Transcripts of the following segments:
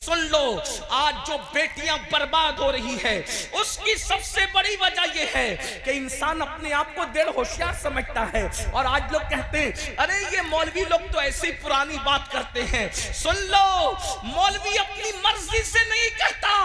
सुन लो, आज जो बेटियां बर्बाद हो रही है उसकी सबसे बड़ी वजह यह है कि इंसान अपने आप को डेढ़ होशियार समझता है। और आज लोग कहते हैं अरे ये मौलवी लोग तो ऐसी पुरानी बात करते हैं। सुन लो, मौलवी अपनी मर्जी से नहीं कहता,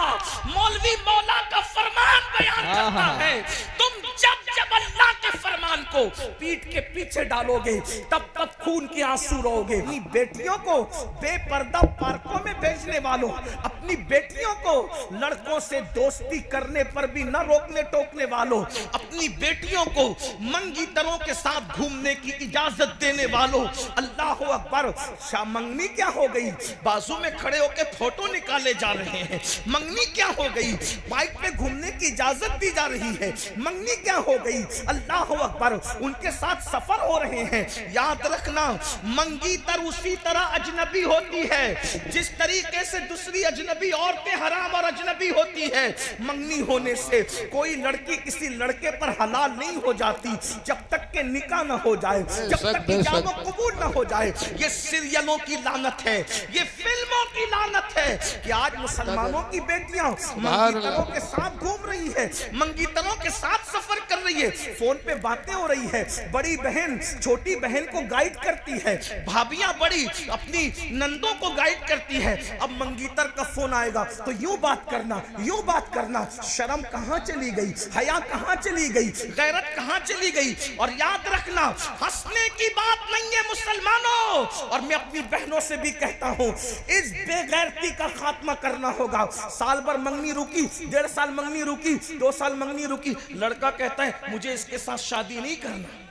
मौलवी मौला का फरमान बयान करता है। तुम जब जब अल्लाह के फरमान को पीठ के पीछे डालोगे तब तब खून के आंसू रोगे। अपनी बेटियों को बेपर्दा पार्कों में भेजने वालों, अपनी बेटियों को लड़कों से दोस्ती करने पर भी न रोकने टोकने वालों, अपनी बेटियों को मंगीतरों के साथ घूमने की इजाजत देने वालों, अल्लाह अकबर। मंगनी क्या हो गई? बाजू में खड़े होकर फोटो निकाले जा रहे हैं। मंगनी क्या हो गई? बाइक पे घूमने की इजाजत दी जा रही है। मंगनी क्या हो गई? अल्लाह अकबर, उनके साथ सफर हो रहे हैं। याद रखना, मंगीतर उसी तरह अजनबी होती है जिस तरीके से दूसरी अजनबी औरतें हराम और अजनबी होती है। मंगनी होने से कोई लड़की किसी लड़के पर हलाल नहीं हो जाती जब तक के निकाह न हो जाए, जब तक कि जानो कबूल न हो जाए। ये सीरियलों की लानत है, ये फिल्मों की लानत है कि आज मुसलमानों की बेटियां मंगीतरों के साथ घूम रही है, मंगीतरों के साथ सफर कर रही है, फोन पे बातें हो रही है। बड़ी बहन छोटी बहन को गाइड करती है, भाभियां बड़ी अपनी नंदों को गाइड करती है। अब मंगीतर का फोन आएगा तो यूं बात करना, यूं बात करना। शर्म कहां चली गई? हया कहां चली गई? गैरत कहां चली गई? और याद रखना, हंसने की बात नहीं है मुसलमानों। और मैं अपनी बहनों से भी कहता हूं, इस बेगैरती का खात्मा करना होगा। साल भर मंगनी रुकी, 1.5 साल मंगनी रुकी, 2 साल मंगनी रुकी, लड़का कहता है मुझे इसके साथ शादी नहीं करना।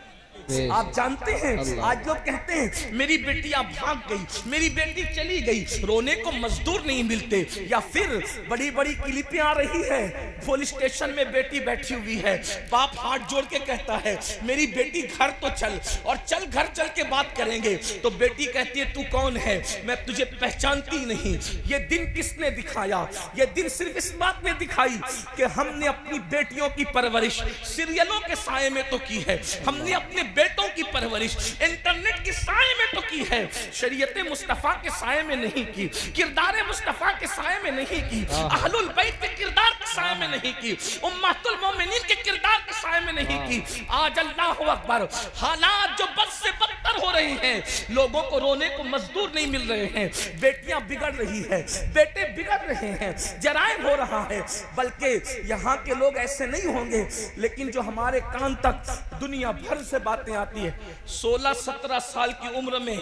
आप जानते हैं आज लोग कहते हैं मेरी बेटियां भाग गई, मेरी बेटी चली गई, रोने को मजदूर नहीं मिलते। या फिर बड़ी बड़ी क्लिपें आ रही है, पुलिस स्टेशन में बेटी बैठी हुई है, बाप हाथ जोड़ के कहता है मेरी बेटी घर तो चल, और चल घर चल के बात करेंगे। तो बेटी कहती है तू कौन है? मैं तुझे पहचानती नहीं। ये दिन किसने दिखाया? ये दिन सिर्फ इस बात ने दिखाई कि हमने अपनी बेटियों की परवरिश सीरियलों के साए में तो की है, हमने अपने बेटों की परवरिश इंटरनेट के साए में तो की है, शरीयत मुस्तफा के साए में नहीं की, किरदार मुस्तफा के साए में नहीं की, अहलुल बैत के किरदार के साए में नहीं की, उम्मतुल मोमिनीन के किरदार के साए में नहीं की। आज अल्लाह अकबर, हालात जो बद से बदतर हो रहे हैं, लोगों को रोने को मजदूर नहीं मिल रहे हैं, बेटियां बिगड़ रही है, बेटे बिगड़ रहे हैं, जराइम हो रहा है। बल्कि यहाँ के लोग ऐसे नहीं होंगे, लेकिन जो हमारे कान तक दुनिया भर से बातें आती है, 16-17 साल की उम्र में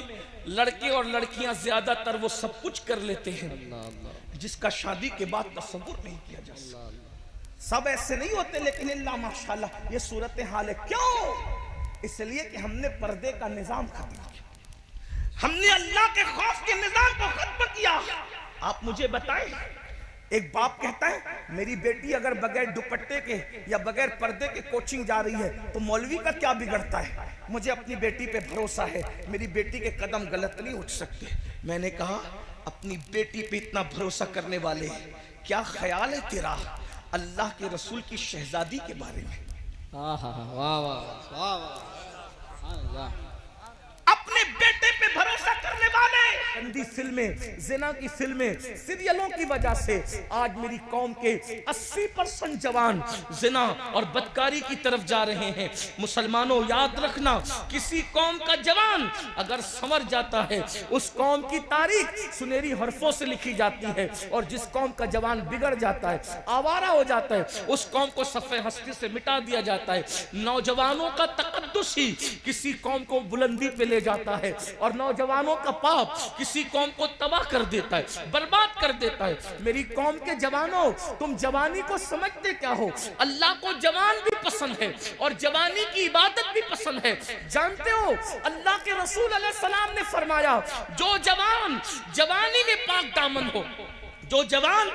लड़के और लड़कियां ज्यादातर वो सब कुछ कर लेते हैं जिसका शादी के बाद तसव्वुर नहीं किया जा सकता। सब ऐसे नहीं होते, लेकिन अल्लाह माशाल्लाह ये सूरत हाल है। क्यों? इसलिए कि हमने पर्दे का निजाम खत्म किया, हमने अल्लाह के खौफ के निजाम को खत्म किया। आप मुझे बताएं, एक बाप कहता है मेरी बेटी अगर बगैर दुपट्टे के या बगैर पर्दे के कोचिंग जा रही है तो मौलवी का क्या बिगड़ता है? मुझे अपनी बेटी पे भरोसा है, मेरी बेटी के कदम गलत नहीं उठ सकते। मैंने कहा अपनी बेटी पे इतना भरोसा करने वाले क्या ख्याल है तेरा अल्लाह के रसूल की शहजादी के बारे में? अपने बेटे पे भरोसा करने वाले गंदी फिल्में, जिना की फिल्में, सीरियलों की वजह से आज मेरी कौम के 80% जवान जिना और बदकारी की तरफ जा रहे हैं। मुसलमानों याद रखना, किसी कौम का जवान अगर संवर जाता है उस कौम की तारीख सुनहरी हरफों से लिखी जाती है, और जिस कौम का जवान बिगड़ जाता है, आवारा हो जाता है, उस कौम को सफ़े हस्ती से मिटा दिया जाता है। नौजवानों का तकद्दुस ही किसी कौम को बुलंदी पे ले जाता है, और नौजवानों का पाप किसी कौम को तबाह कर देता है, बर्बाद कर देता है। मेरी कौम के जवानों, तुम जवानी को समझते क्या हो? अल्लाह को जवान भी पसंद है और जवानी की इबादत भी पसंद है। जानते हो अल्लाह के रसूल अलैहि सलाम ने फरमाया, जो जवान जवानी में पाक दामन हो, जो जवान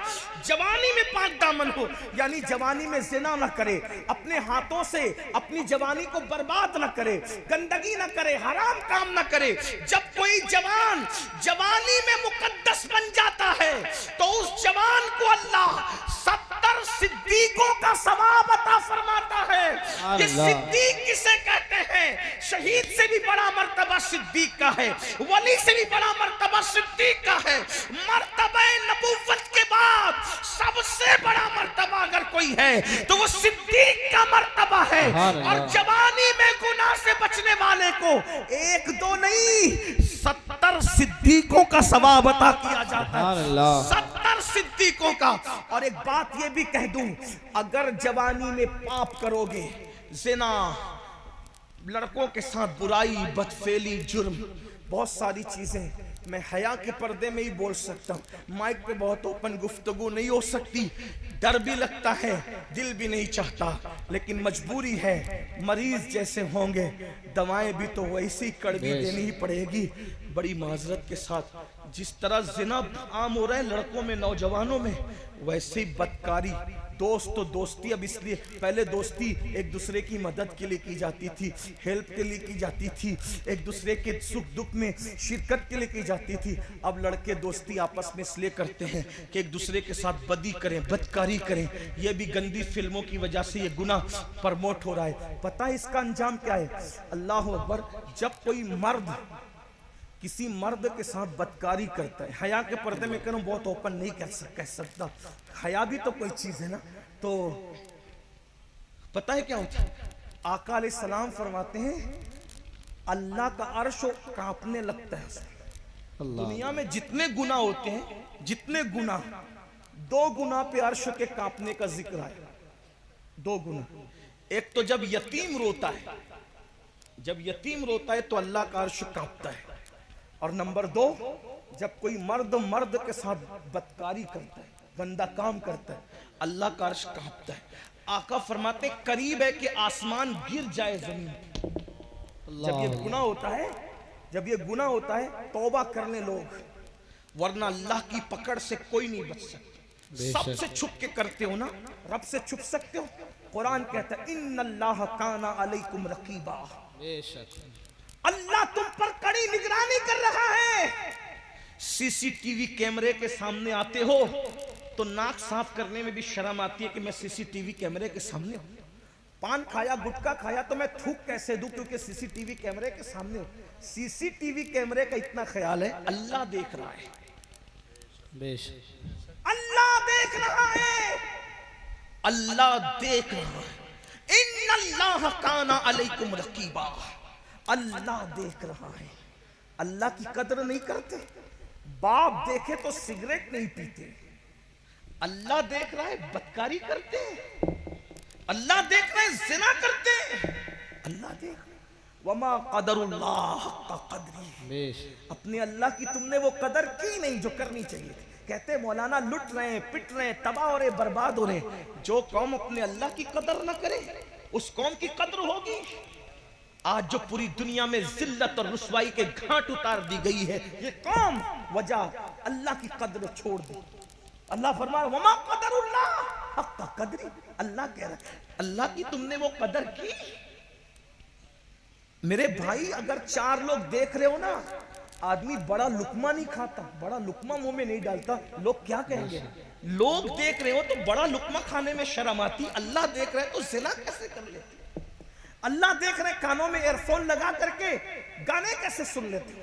जवानी में पाक दामन हो, यानी जवानी में जिना न करे, अपने हाथों से अपनी जवानी को बर्बाद न करे, गंदगी न करे, हराम काम न करे। जब कोई जवान जवानी में मुकद्दस बन जाता है तो उस जवान को अल्लाह 70 सिद्दीकों का सवाब अता फरमाता है। ये सिद्दीक किसे कहते हैं? शहीद से भी बड़ा मर्तबा सिद्दीक का है, वली से भी बड़ा मर्तबा सिद्दीक का है। मर्तबा नबुव्वत गई है तो वो सिद्दीक का मर्तबा है। और जवानी में गुनाह से बचने वाले को एक दो नहीं 70 सिद्दीकों का सवाब अता किया जाता है, 70 सिद्दीकों का। और एक बात ये भी कह दूं, अगर जवानी में पाप करोगे, ज़िना, लड़कों के साथ बुराई, बदफेली, जुर्म, बहुत सारी चीजें, मैं हया के पर्दे में ही बोल सकता हूँ, माइक पे बहुत ओपन गुफ्तगू नहीं हो सकती, डर भी लगता है, दिल भी नहीं चाहता, लेकिन मजबूरी है। मरीज जैसे होंगे, दवाएं भी तो वैसी कड़वी देनी ही पड़ेगी। बड़ी माजरत के साथ, जिस तरह जिना आम हो रहा है लड़कों में, नौजवानों में, वैसे ही बदकारी, दोस्त तो दोस्ती, अब इसलिए पहले दोस्ती एक दूसरे की मदद के लिए की जाती थी, हेल्प के लिए की जाती थी, एक दूसरे के सुख दुख में शिरकत के लिए की जाती थी। अब लड़के दोस्ती आपस में इसलिए करते हैं कि एक दूसरे के साथ बदी करें, बदकारी करें। यह भी गंदी फिल्मों की वजह से ये गुनाह प्रमोट हो रहा है। पता है इसका अंजाम क्या है? अल्लाह अकबर, जब कोई मर्द किसी मर्द के साथ बदकारी करता है, हया के पर्दे में करूं, बहुत ओपन नहीं कह सकता, हया भी तो कोई चीज है ना, तो पता है क्या होता है? आका अलैहिस्सलाम फरमाते हैं अल्लाह का अर्श कांपने लगता है। दुनिया में जितने गुनाह होते हैं, जितने गुनाह, 2 गुनाह पे अर्श के कांपने का जिक्र है। 2 गुनाह, एक तो जब यतीम रोता है, जब यतीम रोता है तो अल्लाह का अर्श कांपता है। और नंबर 2, जब कोई मर्द के साथ बदकारी करता है, गंदा काम करता है, अल्लाह का अर्श कांपता है। आका फरमाते करीब है कि आसमान गिर जाए जमीन पर। जब ये गुनाह होता है, जब ये गुनाह होता है, तौबा कर ले लोग, वरना अल्लाह की पकड़ से कोई नहीं बच सकता। सबसे छुप के करते हो ना, रब से छुप सकते हो। कुरान कहता है इन्नल्लाह काना अलैकुम रकीबा, अल्लाह तुम पर कड़ी निगरानी कर रहा है। सीसीटीवी कैमरे के सामने आते हो तो नाक साफ करने में भी शर्म आती है कि मैं सीसीटीवी कैमरे के सामने हूं। पान खाया, गुटखा खाया तो मैं थूक कैसे दूं, क्योंकि सीसीटीवी कैमरे के सामने हूं। सीसीटीवी कैमरे का इतना ख्याल है, अल्लाह देख रहा है, अल्लाह देख रहा है, अल्लाह देख रहा है। इन्नल्लाह काना अलैकुम रकीबा, अल्लाह देख रहा है। अल्लाह की कदर नहीं करते। बाप देखे तो सिगरेट नहीं पीते, अल्लाह देख रहा है बदकारी करते हैं, अल्लाह देख रहा है ज़िना करते हैं, अल्लाह देख रहा है। वमा क़दरुल्लाह हक़्क़ क़द्रिही, अपने अल्लाह की तुमने वो कदर की नहीं जो करनी चाहिए थी। कहते मौलाना लुट रहे हैं, पिट रहे हैं, तबाह हो रहे, बर्बाद हो रहे। जो कौम अपने अल्लाह की कदर न करे, उस कौम की कदर होगी। आज जो पूरी दुनिया में जिल्लत और रुसवाई के घाट उतार दी गई है, ये कौम वजह अल्लाह की कदर छोड़ दी। अल्लाह फरमा रहा वमा क़दरुल्लाह हक़्क़ क़द्रिही, अल्लाह कह रहा है अल्लाह की तुमने वो कदर की। मेरे भाई, अगर 4 लोग देख रहे हो ना, आदमी बड़ा लुकमा नहीं खाता, बड़ा लुकमा मुंह में नहीं डालता, लोग क्या कहेंगे? लोग देख रहे हो तो बड़ा लुकमा खाने में शर्म आती, अल्लाह देख रहे तो ज़िना कैसे कर लेते? अल्लाह देख रहे कानों में एयरफोन लगा करके गाने कैसे सुन लेते हो?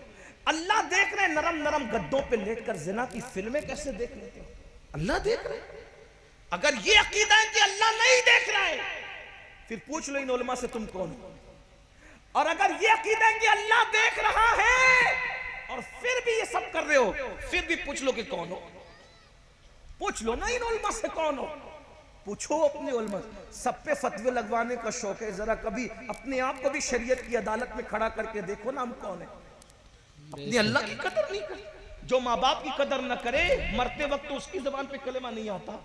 अल्लाह देख रहे नरम नरम गद्दों पे लेटकर ज़िना की फिल्में कैसे देख लेते हो? अल्लाह देख रहे। अगर ये अकीदा है कि अल्लाह नहीं देख रहा है, फिर पूछ लो इन उलमा से तुम कौन हो। और अगर ये अकीदा है कि अल्लाह देख रहा है और फिर भी ये सब कर रहे हो, फिर भी पूछ लो कि कौन हो। पूछ लो ना इन उलमा से कौन हो, पूछो अपने उलमा। सब पे फतवे लगवाने का शौक है, जरा कभी अपने आप को भी शरीयत की अदालत में खड़ा करके देखो ना, हम कौन है। अपनी अल्लाह की कदर नहीं करते। जो माँ बाप की कदर न करे, मरते वक्त तो उसकी जबान पे कलेमा नहीं आता।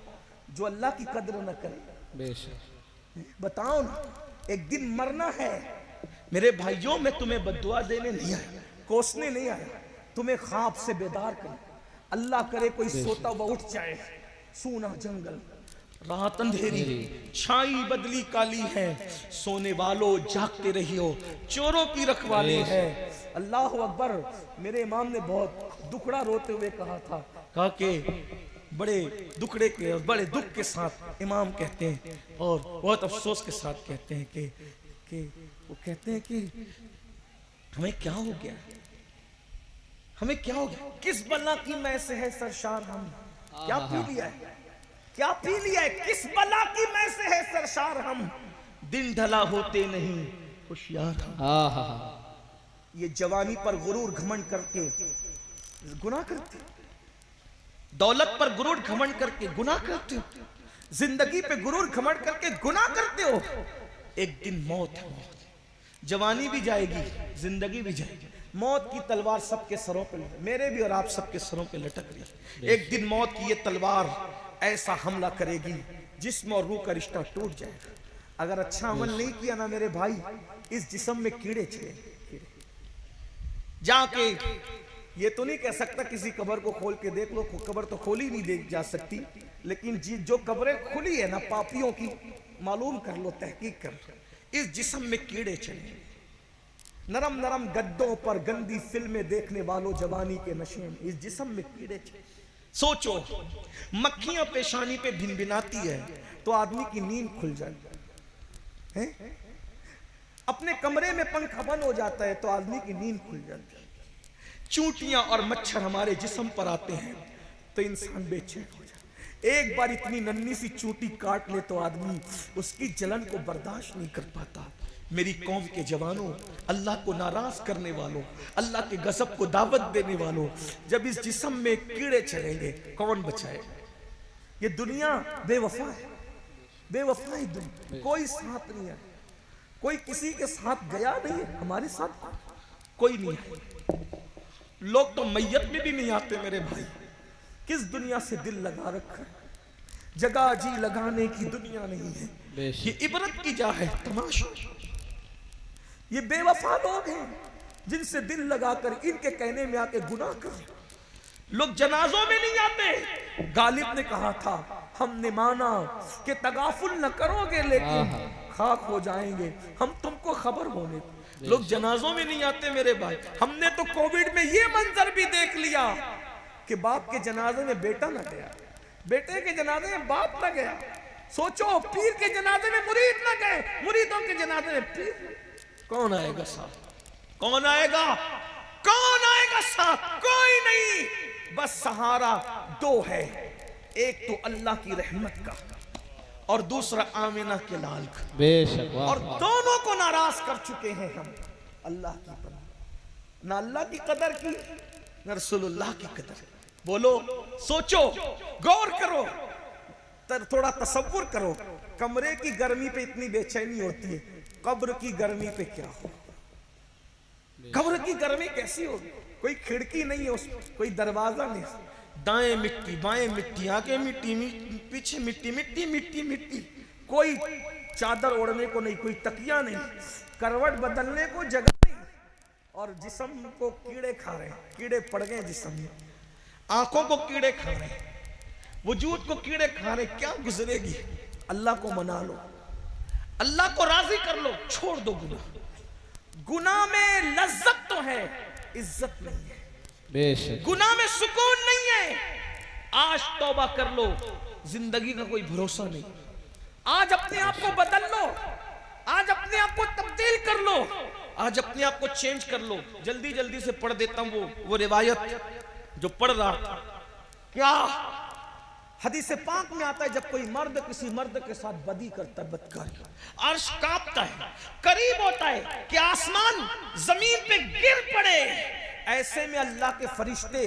जो अल्लाह की कदर न करे, बताओ ना, एक दिन मरना है। मेरे भाइयों, मैं तुम्हें बद्दुआ देने नहीं आया, कोसने नहीं आया, तुम्हें ख्वाब से बेदार कर। अल्लाह करे कोई सोता हुआ उठ जाए, सूना जंगल, रात अंधेरी, छाई बदली काली है, सोने वालों जागते रहियो, चोरों की रखवाली है। अल्लाह अकबर। मेरे इमाम ने बहुत दुखड़ा रोते हुए कहा था, कहा कि बड़े दुखड़े के, बड़े दुख के साथ इमाम कहते हैं और बहुत अफसोस के साथ कहते हैं कि वो कहते हैं कि हमें क्या हो गया, हमें क्या हो गया, किस बला की मैं से है सरशार, हम क्या पी लिया है। क्या पी लिया है? किस बला की मैं से है सरशार हम, दिन ढला होते नहीं होशियार हम। ये जवानी पर गुरूर घमंड करके गुनाह करते हो, दौलत पर गुरूर घमंड करके गुनाह करते हो, जिंदगी पे गुरूर घमंड करके गुनाह करते हो। एक दिन मौत है, जवानी भी जाएगी, जिंदगी भी जाएगी। मौत की तलवार सबके सरों पे, मेरे भी और आप सबके सरों पे लटक रही। एक दिन मौत की ये तलवार ऐसा हमला करेगी जिस्म और रूह का रिश्ता टूट जाएगा। अगर अच्छा अमल नहीं किया ना मेरे भाई, इस जिस्म में कीड़े चले जाके, ये तो नहीं कह सकता किसी कब्र को खोल के देख लो, कब्र तो खोली नहीं देख जा सकती, लेकिन जो कब्रें खुली है ना पापियों की, मालूम कर लो, तहकीक कर लो, इस जिस्म में कीड़े चले। नरम नरम गद्दों पर गंदी फिल्में देखने वालों जवानी के नशे में, इस जिस्म में कीड़े चले। सोचो, मक्खियां पेशानी पे भिनभिनाती है तो आदमी की नींद खुल जाती है, अपने कमरे में पंखा बंद हो जाता है तो आदमी की नींद खुल जाती है। चूंटियां और मच्छर हमारे जिस्म पर आते हैं तो इंसान बेचैन हो जाता है। एक बार इतनी नन्ही सी चूंटी काट ले तो आदमी उसकी जलन को बर्दाश्त नहीं कर पाता। मेरी कौम के जवानों, अल्लाह को नाराज करने वालों, अल्लाह के गजब को दावत देने वालों, जब इस जिस्म में कीड़े चढ़ेंगे कौन बचाए? ये दुनिया बेवफा है, बेवफा है दुनिया, कोई साथ नहीं है, कोई किसी के साथ गया नहीं है, हमारे साथ कोई नहीं है। लोग तो मैयत में भी नहीं आते मेरे भाई। किस दुनिया से दिल लगा रखा है, जगह जी लगाने की दुनिया नहीं है, ये इबरत की जा है तमाशा। ये बेवफा लोग हैं जिनसे दिल लगाकर इनके कहने में आके गुनाह कर। लोग जनाजों में नहीं आते। गालिब ने कहा था, हमने माना कि तगाफुल न करोगे लेकिन खाक हो जाएंगे हम तुमको खबर होने। लोग जनाजों में नहीं आते मेरे भाई। हमने तो कोविड में ये मंजर भी देख लिया कि बाप के जनाजे में बेटा न गया, बेटे के जनाजे में बाप न गया। सोचो, पीर के जनाजे में मुरीद न गए, मुरीदों के जनाजे में पीर। कौन आएगा साथ? कौन आएगा? कौन आएगा साथ? कोई नहीं। बस सहारा दो है, एक तो अल्लाह की रहमत का और दूसरा आमिना के लाल का। बेशक। और दोनों को नाराज कर चुके हैं हम। अल्लाह की पनाह, ना अल्लाह की कदर की ना रसूलुल्लाह की कदर। बोलो, सोचो, गौर करो, थोड़ा तसव्वुर करो। कमरे की गर्मी पे इतनी बेचैनी होती है, कब्र की गर्मी पे क्या हो? कब्र की गर्मी कैसी होगी? कोई खिड़की नहीं है उसमें, कोई दरवाजा नहीं, दाएं मिट्टी बाएं मिट्टी, आगे मिट्टी, पीछे मिट्टी, मिट्टी मिट्टी मिट्टी। कोई चादर ओढ़ने को नहीं, कोई तकिया नहीं, करवट बदलने को जगह नहीं, और जिस्म को कीड़े खा रहे हैं। कीड़े पड़ गए जिस्म में, आंखों को कीड़े खा रहे हैं, वजूद को कीड़े खा रहे। क्या गुजरेगी? अल्लाह को मना लो, अल्लाह को राजी कर लो, छोड़ दो गुनाह। गुनाह में लज्जत तो है, इज्जत नहीं है। बेशक। गुनाह में सुकून नहीं है। आज तौबा कर लो, जिंदगी का कोई भरोसा नहीं। आज अपने आप को बदल लो, आज अपने आप को तब्दील कर लो, आज अपने आप को चेंज कर लो। जल्दी जल्दी से पढ़ देता हूं वो रिवायत जो पढ़ रहा था। क्या हदीस पाक में आता है, जब कोई मर्द किसी मर्द के साथ बदी करता है, बदकारी, अर्श कांपता है, करीब होता है कि आसमान जमीन पे गिर पड़े। ऐसे में अल्लाह के फरिश्ते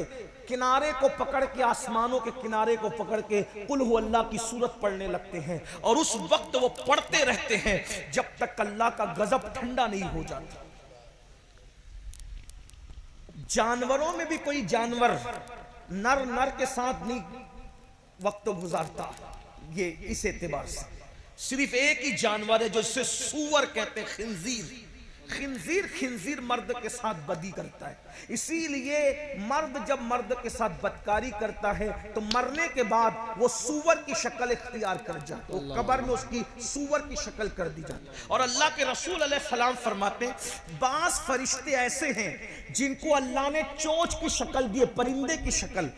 किनारे को पकड़ के, आसमानों के किनारे को पकड़ के कुल हु अल्लाह की सूरत पढ़ने लगते हैं, और उस वक्त वो पढ़ते रहते हैं जब तक अल्लाह का गजब ठंडा नहीं हो जाता। जानवरों में भी कोई जानवर नर नर के साथ नहीं वक्त गुजारता। ये इस एतबार से सिर्फ एक ही जानवर है जो इसे सूअर कहते हैं, खिंजीर। खिंजीर खिंजीर मर्द के साथ बदी करता है। इसीलिए मर्द जब मर्द के साथ बदकारी करता है तो मरने के बाद वो सूअर की शक्ल इख्तियार कर जाता है, कब्र में उसकी सूअर की शक्ल कर दी जाती है। और अल्लाह के रसूल अलैहिस्सलाम फरमाते हैं, बास फरिश्ते ऐसे हैं जिनको अल्लाह ने चोंच की शक्ल दी है, परिंदे की शक्ल।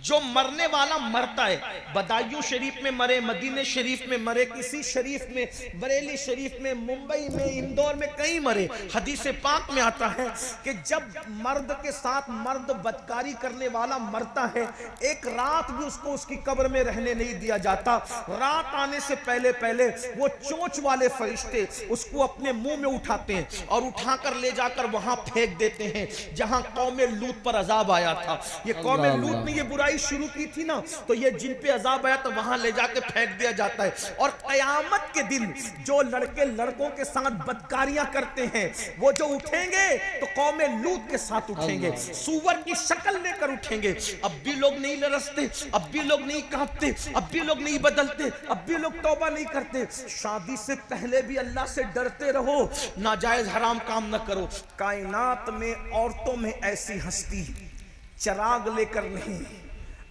जो मरने वाला मरता है, बदायूं शरीफ में मरे, मदीने शरीफ में मरे, किसी शरीफ में, बरेली शरीफ में, मुंबई में, इंदौर में, कहीं मरे। हदीस पाक में आता है कि जब मर्द के साथ मर्द बदकारी करने वाला मरता है, एक रात भी उसको उसकी कब्र में रहने नहीं दिया जाता। रात आने से पहले पहले वो चोंच वाले फरिश्ते उसको अपने मुंह में उठाते हैं और उठाकर ले जाकर वहां फेंक देते हैं जहां कौमे लूत पर अजाब आया था। ये कौमे लूत ने ये बुराई शुरू की थी ना, तो ये जिन पे अजाब आया तो वहां ले जाके फेंक दिया जाता है। और कयामत के दिन जो लड़के लड़कों के साथ बदकारियां करते हैं वो जो उठेंगे तो कौमे लूत के साथ उठेंगे, सूअर की शक्ल लेकर उठेंगे। अब भी लोग नहीं लरसते, अब भी लोग नहीं कांपते, अब भी लोग नहीं बदलते, अब भी लोग तौबा नहीं करते। शादी से पहले भी अल्लाह से डरते रहो, नाजायज हराम काम न करो। कायनात में औरतों में ऐसी हस्ती चिराग लेकर नहीं,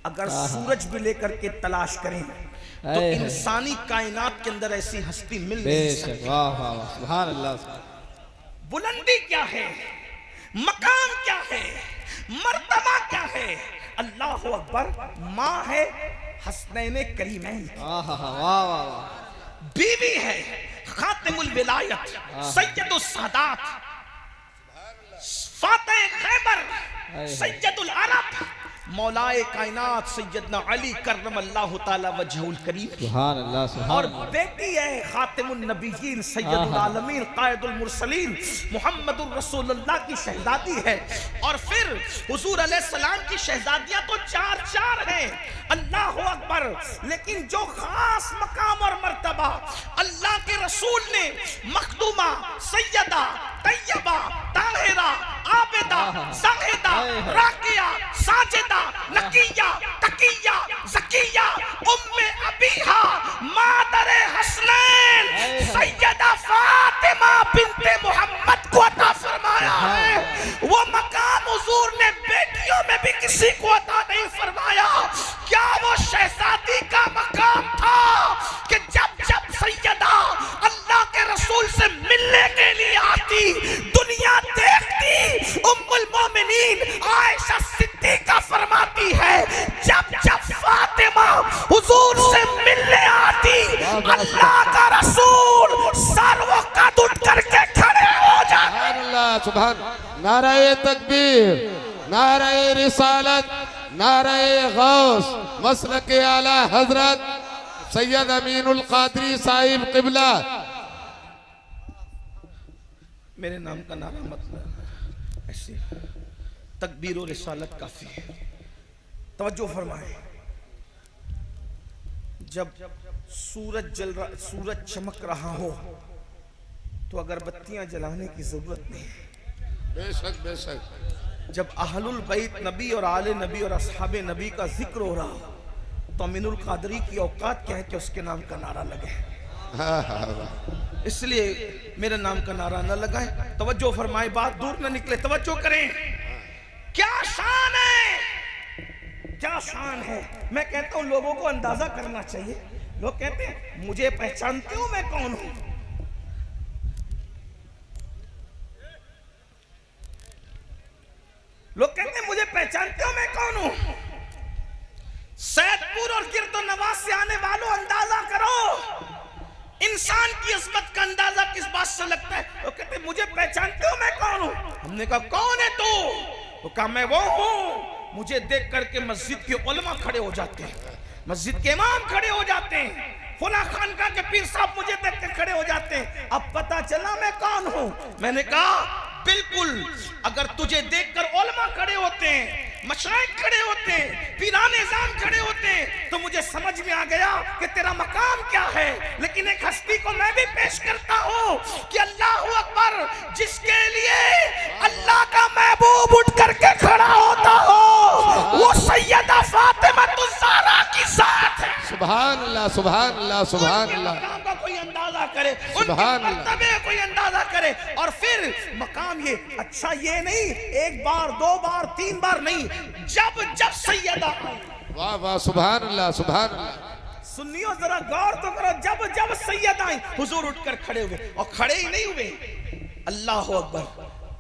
अगर सूरज भी लेकर के तलाश करें तो इंसानी कायनात के अंदर ऐसी हस्ती मिल नहीं सकती। सुभान अल्लाह। बुलंदी क्या है, मकाम क्या है, मर्तबा क्या है? अल्लाह अकबर। माँ है हसनैन करीमैन, बीवी है खातिमुल विलायत, सैयदुस सादात, फातिह खैबर, सैयदुल अरब, मौलाए कायनात सैयदना अली करमल्लाहु ताला वजहुल करीम। सुभान अल्लाह, सुभान। और बेटी है खातिमुन नबिय्यीन सैयदुल आलमीन कायदुल मुरसलीन मुहम्मदुर रसूलुल्लाह की शहजादी है। और फिर हुजूर अलैहिस्सलाम की शहजादियां तो चार चार हैं, अल्लाह अकबर। लेकिन जो खास मकाम और मर्तबा अल्लाह के रसूल ने मखदूमा, सैयदा, तैयबा, ताहिरा, आबिदा, ज़ाहिदा, राकिया, साजिदा, नकिया, तकिया, ज़किया, उम्मे अबीहा, मादरे हसनैन, सैयदा फातिमा बिन्ते मोहम्मद को अता फरमाया है। वो मकाम हुजूर ने बेटियों में भी किसी को अता नहीं फरमाया। क्या वो शहजादी का मकाम था कि जब जब सैयदा अल्लाह के रसूल से मिलने के लिए आती, दुनिया देखती। उम्मुल मोमिनीन आयशा सिद्दीका फरमाती है, जब जब फातिमा हुजूर से मिलने आती, अल्लाह का रसूल सर वो कद उठ करके खड़े हो जाते। अल्लाह सुभान। नाराए तकबीर, नाराए रिसालत, नाराए गौस, मसलक आला हजरत सैयद अमीनुल कादरी साहिब किबला। मेरे नाम का नारा मतलब ऐसे तकबीर और रिसालत काफी है। तवज्जो फरमाए। जब सूरज चमक रहा हो तो अगरबत्तियां जलाने की जरूरत नहीं है। बेशक बेशक। जब अहलुल बैत नबी और आले नबी और असहाबे नबी का जिक्र हो रहा हो तो अमीनुल कादरी की औकात क्या है कि उसके नाम का नारा लगे। इसलिए मेरे नाम का नारा न लगाए। तवज्जो फरमाए, बात दूर न निकले, तवज्जो करें। क्या शान है, क्या शान है। मैं कहता हूं लोगों को अंदाजा करना चाहिए। लोग कहते हैं मुझे पहचानते हो मैं कौन हूं। लोग कहते हैं मुझे पहचानते हो मैं कौन हूं। सैदपुर और गिरदो नवाज से आने वालों अंदाजा करो इंसान की इज्जत का अंदाजा किस बात से लगता है। वो कहते मुझे पहचानते हो मैं कौन हूं। हमने कहा कौन है तू। वो कहा मैं वो हूं। मुझे देख करके मस्जिद के उलमा खड़े हो जाते हैं, मस्जिद के इमाम खड़े हो जाते हैं, फुला खानका के पीर साहब मुझे देख के खड़े हो जाते हैं। अब पता चला मैं कौन हूं। मैंने कहा बिल्कुल, अगर तुझे देखकर उलमा खड़े होते हैं, मशाइख खड़े होते हैं, पीराने निज़ाम खड़े होते हैं तो मुझे समझ में आ गया कि तेरा मकाम क्या है। लेकिन एक हस्ती को मैं भी पेश करता हूं कि अल्लाह अकबर, जिसके लिए अल्लाह का महबूब उठ करके खड़ा होता हो, वो सैयदा फातिमा ज़हरा की जात है। सुभान अल्लाह, सुभान अल्लाह, सुभान अल्लाह। मकाम का कोई अंदाजा करे, उनके मर्तबे कोई अंदाजा करे। और फिर मकाम ये अच्छा, ये नहीं एक बार दो बार तीन बार नहीं, जब जब सैयदा। वाह वाह, सुभान अल्लाह, सुभान अल्लाह। सुनियो जरा गौर तो करो, जब जब सैयदा आई हुजूर उठकर खड़े हुए। और खड़े ही नहीं हुए, अल्लाह अकबर,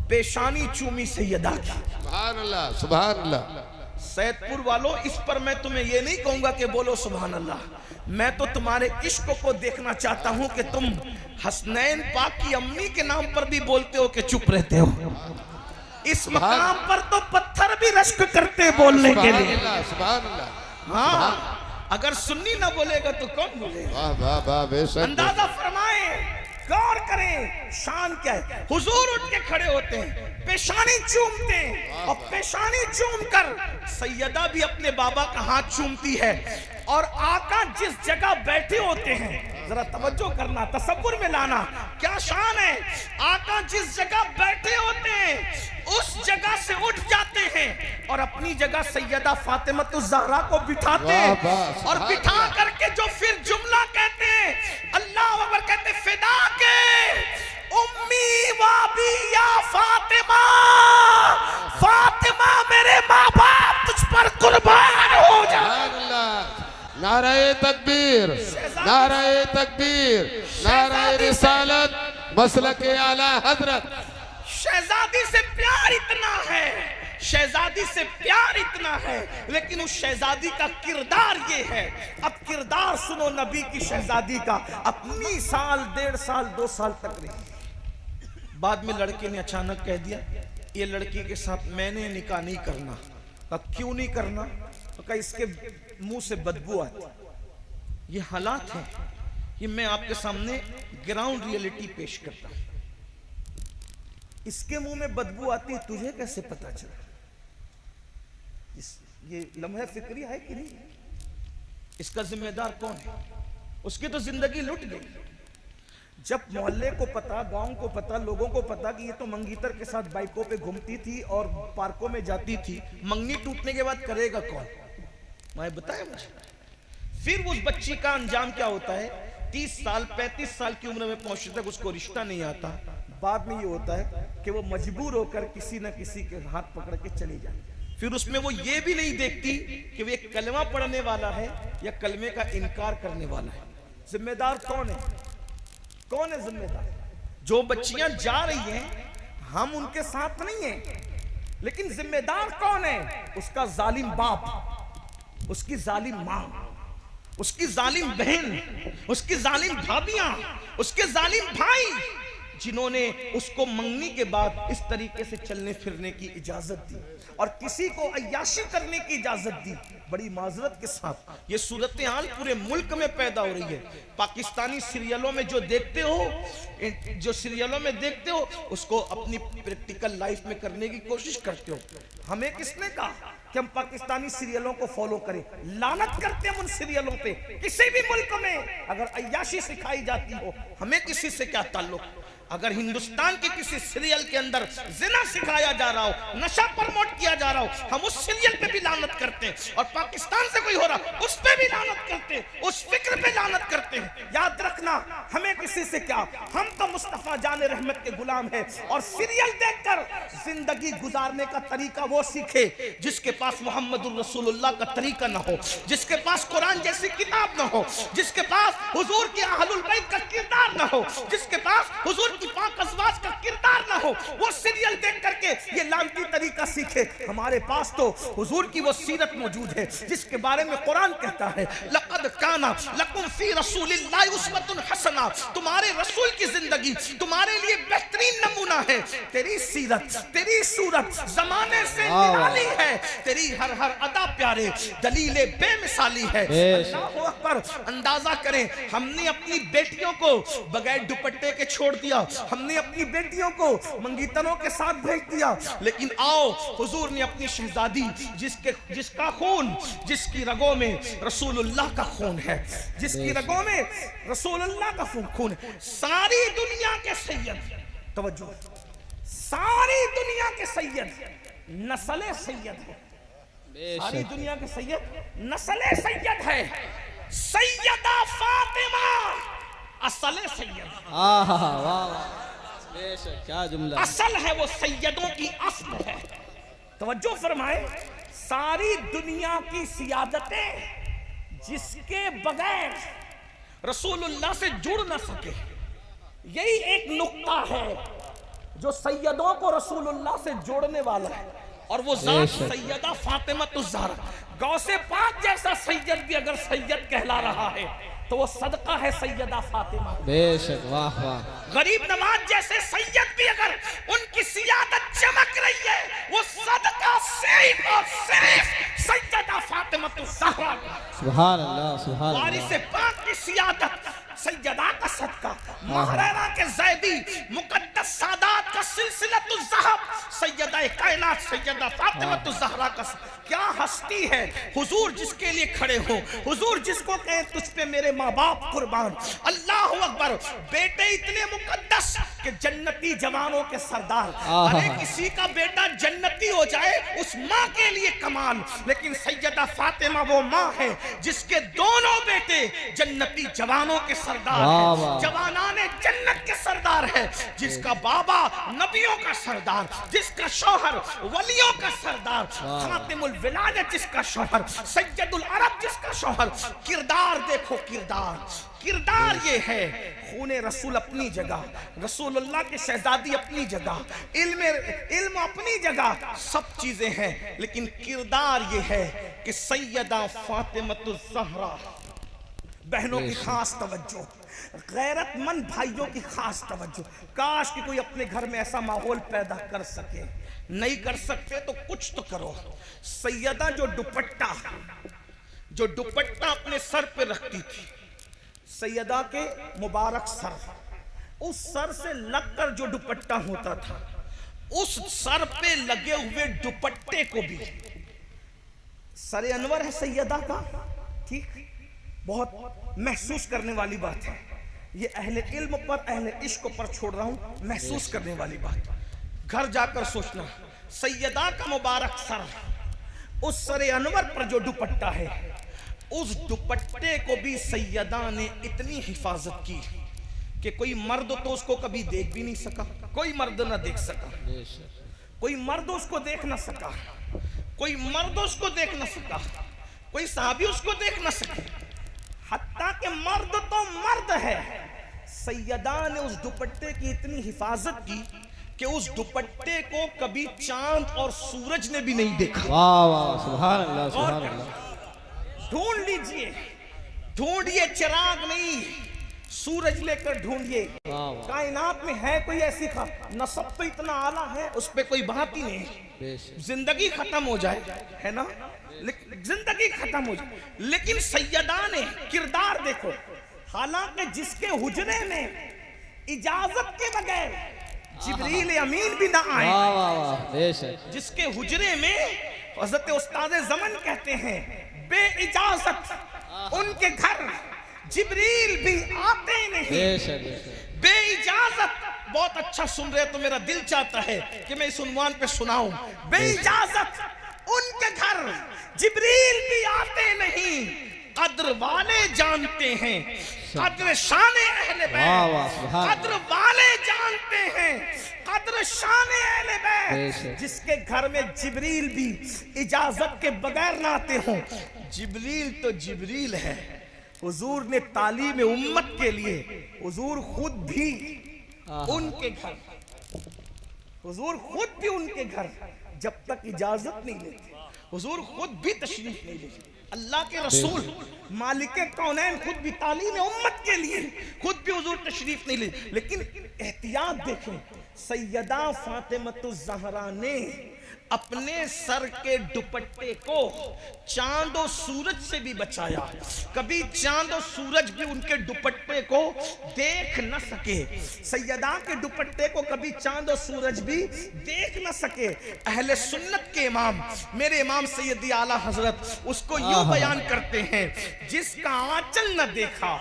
पेशानी चूमी सैयदा की। सुभान अल्लाह, सुभान अल्लाह। सैदपुर वालों, इस पर मैं तुम्हें ये नहीं कहूंगा कि बोलो सुभान अल्लाह, मैं तो तुम्हारे इश्क को देखना चाहता हूं कि तुम हसनैन पाक की अम्मी के नाम पर भी बोलते हो कि चुप रहते हो। इस मकाम पर तो पत्थर भी रश्क करते बोलने के लिए। हाँ, अगर सुन्नी ना बोलेगा तो कौन बोलेगा? अंदाजा फरमाए, गौर करें, शान क्या है। हुजूर उठ के खड़े होते हैं, पेशानी चूमते हैं, और पेशानी चूम कर सैयदा भी अपने बाबा का हाथ चूमती है। और आका जिस जगह बैठे होते हैं, जरा तवज्जो करना, तसव्वुर में लाना, क्या शान है। आका जिस जगह बैठे होते हैं उस जगह से उठ जाते हैं और अपनी जगह सैयदा फातिमतुज़ ज़हरा को बिठाते हैं, और बिठा करके जो फिर जुमला कहते हैं, अल्लाह अकबर कहते, फिदा के उम्मी वाबी या फातिमा, फातिमा मेरे माँ बाप तुझ पर कुर्बान हो जाए। नाराए तकबीर, नाराए तकबीर, नाराए रिसालत, मसलके आला हजरत। शहजादी से प्यार इतना है, शहजादी से प्यार इतना है, लेकिन उस शहजादी का किरदार ये है। अब किरदार सुनो नबी की शहजादी का। अपनी साल, 1.5 साल, 2 साल तक रही। बाद में लड़के ने अचानक कह दिया, ये लड़की के साथ मैंने निकाह नहीं करना। अब क्यों नहीं करना? तो कहा इसके मुंह से बदबू आती। ये हालात हैं, ये मैं आपके सामने ग्राउंड रियलिटी पेश करता हूं। इसके मुंह में बदबू आती, तुझे कैसे पता चला? ये लम्हे फिक्री है कि नहीं? इसका जिम्मेदार कौन है? उसकी तो जिंदगी लुट गई। जब मोहल्ले को पता, गांव को पता, लोगों को पता कि ये तो मंगीतर के साथ बाइकों पे घूमती थी और पार्कों में जाती थी, मंगनी टूटने के बाद करेगा कौन? मैं बताया मुझे। फिर उस बच्ची का अंजाम क्या होता है? 30 साल 35 साल की उम्र में पहुंचने तक उसको रिश्ता नहीं आता। बाद में ये होता है कि वो मजबूर होकर किसी न किसी के हाथ पकड़ के चली जाए। फिर उसमें वो ये भी नहीं देखती कि वो एक कलमा पढ़ने वाला है या कलमे का इनकार करने वाला है। जिम्मेदार कौन है? कौन है जिम्मेदार? जो बच्चियां जा रही हैं, हम उनके साथ नहीं हैं, लेकिन जिम्मेदार कौन है? उसका जालिम बाप, उसकी जालिम मां, उसकी जालिम बहन, उसकी जालिम भाभियां, उसके जालिम भाई, जिन्होंने उसको मंगनी के बाद इस तरीके से चलने फिरने की इजाजत दी और किसी को अय्याशी करने की इजाजत दी। बड़ी माजरत के साथ ये सूरत हाल पूरे मुल्क में पैदा हो रही है। पाकिस्तानी सीरियलों में जो देखते हो, उसको अपनी प्रैक्टिकल लाइफ में करने की कोशिश करते हो। हमें किसने कहा कि हम पाकिस्तानी सीरियलों को फॉलो करें? लानत करते हैं उन सीरियलों पे। किसी भी मुल्क में अगर अय्याशी सिखाई जाती हो, हमें किसी से क्या ताल्लुक? अगर हिंदुस्तान के किसी सीरियल के अंदर जिना सिखाया जा रहा हो, नशा प्रमोट किया जा रहा हो, हम उस सीरियल पे भी लानत करते हैं। और पाकिस्तान से कोई हो रहा, उस पे भी लानत करते हैं, उस फिक्र पे लानत करते हैं। याद रखना, हमें किसी से क्या, हम तो मुस्तफा जाने रहमत के गुलाम हैं। और सीरियल देखकर जिंदगी गुजारने का तरीका वो सीखे जिसके पास मोहम्मदुर रसूलुल्लाह का तरीका ना हो, जिसके पास कुरान जैसी किताब ना हो, जिसके पास हुजूर के अहलुल बैत का किरदार ना हो, जिसके पास हुजूर की पाक अज़वाज का किरदार ना हो। वो सीरियल देख करके ये लानती तरीका सीखे। हमारे पास तो हुजूर की वो सीरत मौजूद है जिसके बारे में कुरान कहता है, लक़द काना लकुम फी रसूलिल्लाहि उस्वतुन हसना। तुम्हारे रसूल की जिंदगी तुम्हारे लिए बेहतरीन नमूना है। तेरी सीरत, तेरी सूरत जमाने से निराली है, तेरी हर हर अदा प्यारे, दलीले बेमिसाली है। अल्लाहु अकबर। अंदाजा करें, हमने अपनी बेटियों को बगैर दुपट्टे के छोड़ दिया, हमने अपनी बेटियों को मंगीतरों के साथ भेज दिया। लेकिन आओ, हुजूर ने अपनी शहजादी, जिसका खून, जिसकी रगों में रसूलुल्लाह का खून है, जिसकी रगों में रसूलुल्लाह का खून है, सारी दुनिया के सैयद, तवज्जो, सारी दुनिया के सैयद नस्ले सैयद है। सारी दुनिया के सैयद नस्ले सैयद है। सैयदा फातिमा असले सैयद। क्या जुमला, असल है वो, सैयदों की अस्ल है। तवज्जो फरमाए, सारी दुनिया की सियादतें जिसके बगैर रसूलुल्लाह से जुड़ ना सके, यही एक नुक्ता है जो सैयदों को रसूलुल्लाह से जोड़ने वाला है। और वो जात सैयदा फातिमतुज़ ज़हरा। गौसे पाक जैसा सैयद भी अगर सैयद कहला रहा है तो वो सदका है सैयदा फातिमा। बेशक, वाह वाह। गरीब नवाज जैसे सैयद भी अगर उनकी सियादत चमक रही है वो सदका सिर्फ और सिर्फ सैयदा फातिमतुज़ ज़हरा का। सुभान अल्लाह, सुभान अल्लाह। वारिस पाक की सियादत सैयदा का सदका, महरेरा के ज़ैदी मुक़द्दस सादात का सिलसिलतुज़ ज़हब सैयदा कायनात सैयदा फातिमतुज़ ज़हरा का। क्या हस्ती है हुजूर जिसके लिए खड़े हो, हुजूर जिसको कहे तुझ पे मेरे माँ बाप कुर्बान। अल्लाह अकबर। बेटे इतने मुकद्दस कि जन्नती जवानों के सरदार। अरे किसी का बेटा जन्नती हो जाए उस माँ के लिए कमाल, लेकिन सैयदा फातिमा वो माँ है जिसके दोनों बेटे जन्नती जवानों के सरदार है, जवानाने जन्नत के सरदार है, जिसका बाबा नबियों का सरदार, जिसका शौहर वलियों का सरदार, खातिमुल विलायत जिसका शौहर, सैयदुल अरब जिसका शौहर। किरदार देखो, किरदार ये है। खूने रसूल अपनी जगह, रसूलुल्लाह के शहजादी अपनी जगह, इल्म अपनी जगह, सब चीजें हैं, लेकिन किरदार ये है कि सैयदा फातिमतुज़ ज़हरा। बहनों की खास तवज्जो, गैरतमंद भाइयों की खास तवज्जो। काश कि कोई अपने घर में ऐसा माहौल पैदा कर सके। नहीं कर सकते तो कुछ तो करो। सैयदा जो दुपट्टा अपने सर पे रखती थी, सैयदा के मुबारक सर, उस सर से लगकर जो दुपट्टा होता था, उस सर पे लगे हुए दुपट्टे को भी, सर अनवर है सैयदा का, ठीक, बहुत महसूस करने वाली बात है ये। अहले इल्म पर, अहले इश्क पर छोड़ रहा हूं, महसूस करने वाली बात। घर जाकर सोचना, सैयदा का मुबारक सर, उस सर अनवर पर जो दुपट्टा है, उस दुपट्टे को भी सैयदा ने इतनी हिफाजत की कि कोई मर्द तो उसको कभी देख भी नहीं सका, कोई मर्द ना देख सका, कोई मर्द उसको देख ना सका, कोई मर्द उसको देख ना सका, कोई साहबी उसको देख ना सके। हत्ता के मर्द तो मर्द है, सैयदा ने उस दुपट्टे की इतनी हिफाजत की कि उस दुपट्टे को कभी चांद और सूरज ने भी नहीं देखा। वाह वाह, सुभान अल्लाह, सुभान अल्लाह। ढूंढ लीजिए, ढूंढिए, चिराग नहीं सूरज लेकर ढूंढिए। कायनात में है कोई ऐसी नसब तो इतना आला है, उस पर कोई बात ही नहीं। जिंदगी खत्म हो जाए, है ना, जिंदगी खत्म हो जाए, लेकिन सैयदा ने किरदार देखो। हालांकि जिसके हुजरे में इजाजत के बगैर जिब्रील अमीन भी ना आए, जिसके हुजरे में हज़रत उस्ताद ज़मन कहते हैं बे इजाजत उनके घर जिब्रील भी आते नहीं, बे इजाजत। बहुत अच्छा सुन रहे तो मेरा दिल चाहता है कि मैं इस उन्वान पे सुनाऊं। बे इजाजत उनके घर जिब्रील भी आते नहीं, कद्र वाले जानते हैं, कद्र शाने अहले बैत, कद्र वाले जानते हैं, कद्र शाने अहले बैत। जिसके घर में जिब्रील भी इजाजत के बगैर ना आते हो। जिब्रील तो जिब्रील है। हुजूर ने तालीम उम्मत के लिए, हुजूर खुद भी उनके घर, हुजूर खुद भी उनके घर जब तक इजाजत नहीं लेते, हुजूर खुद भी तशरीफ नहीं लेते। अल्लाह के रसूल मालिक कौनैन खुद भी तालीम उम्मत के लिए खुद भी हुजूर तशरीफ नहीं ले। लेकिन एहतियात देखें, सैयदा फातिमतुज़ ज़हरा ने अपने सर के दुपट्टे को चांद और सूरज से भी बचाया। कभी चांद और सूरज भी उनके दुपट्टे को देख न सके, सैयदा के दुपट्टे को कभी चांद और सूरज भी देख न सके। अहले सुन्नत के इमाम, मेरे इमाम सैयदी आला हजरत उसको यूं बयान करते हैं, जिसका आंचल न देखा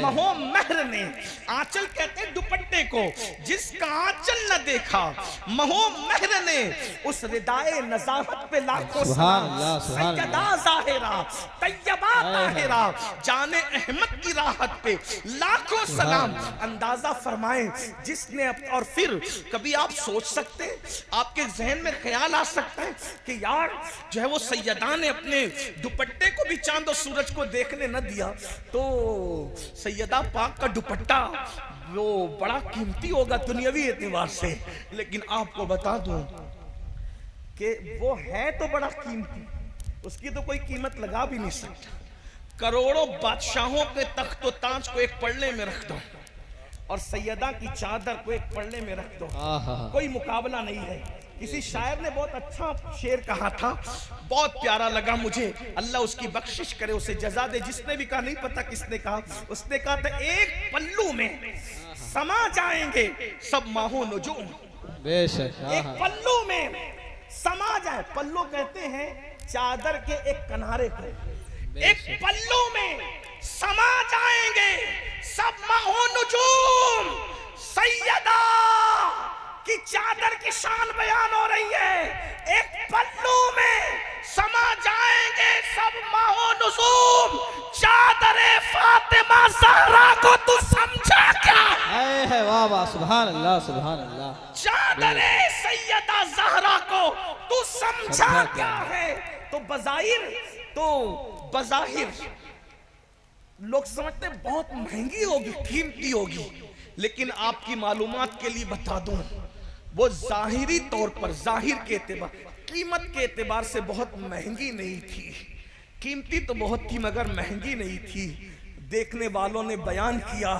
महो महर ने, आंचल कहते हैं दुपट्टे को, जिसका आंचल न देखा महो महर ने, उस नज़ाहत पे लाखों सलाम। सैयदा ज़ाहिरा तैयबा ताहिरा जाने अहमद की राहत पे लाखों सलाम। अंदाजा फरमाएं जिसने, और फिर कभी आप सोच सकते हैं, आपके जहन में ख्याल आ सकता है कि यार जो है वो सैयदा ने अपने दुपट्टे को भी चांद और सूरज को देखने न दिया, तो सैयदा पाक का दुपट्टा वो बड़ा कीमती होगा दुनियावी एतबार से। लेकिन आपको बता दूं, कि वो है तो बड़ा कीमती, उसकी तो कोई कीमत लगा भी नहीं सकता। करोड़ों बादशाहों के तख्त ताज को एक पल्ले में रख दो और सैयदा की चादर को एक पल्ले में रख दो, कोई मुकाबला नहीं है। किसी शायर ने बहुत अच्छा शेर कहा था, बहुत प्यारा लगा मुझे, अल्लाह उसकी बख्शिश करे, उसे जजा दे। जिसने भी कहा, नहीं पता किसने कहा, उसने कहा था एक पल्लू में समा जाएंगे सब माहो नुजूम। बेशक। एक पल्लू में समा जाए, पल्लू कहते हैं चादर के एक किनारे को, एक पल्लू में समा जाएंगे सब माहो नुजूम। सैयदा की चादर की शान बयान हो रही है, एक पल्लू में समा जाएंगे सब माहो नुजूम। चादरे फातिमा ज़हरा को तू समझा क्या? है वाह वाह, सुभान अल्लाह सुभान अल्लाह। चादरे सैयदा ज़हरा को तू समझा क्या है? तो बज़ाहिर लोग समझते बहुत महंगी होगी, कीमती होगी, लेकिन आपकी मालूमात के लिए बता दूं, वो जाहिरी तौर पर, जाहिर के एतबार, कीमत के एतबार से बहुत महंगी नहीं थी। कीमती तो बहुत थी मगर महंगी नहीं थी। देखने वालों ने बयान किया,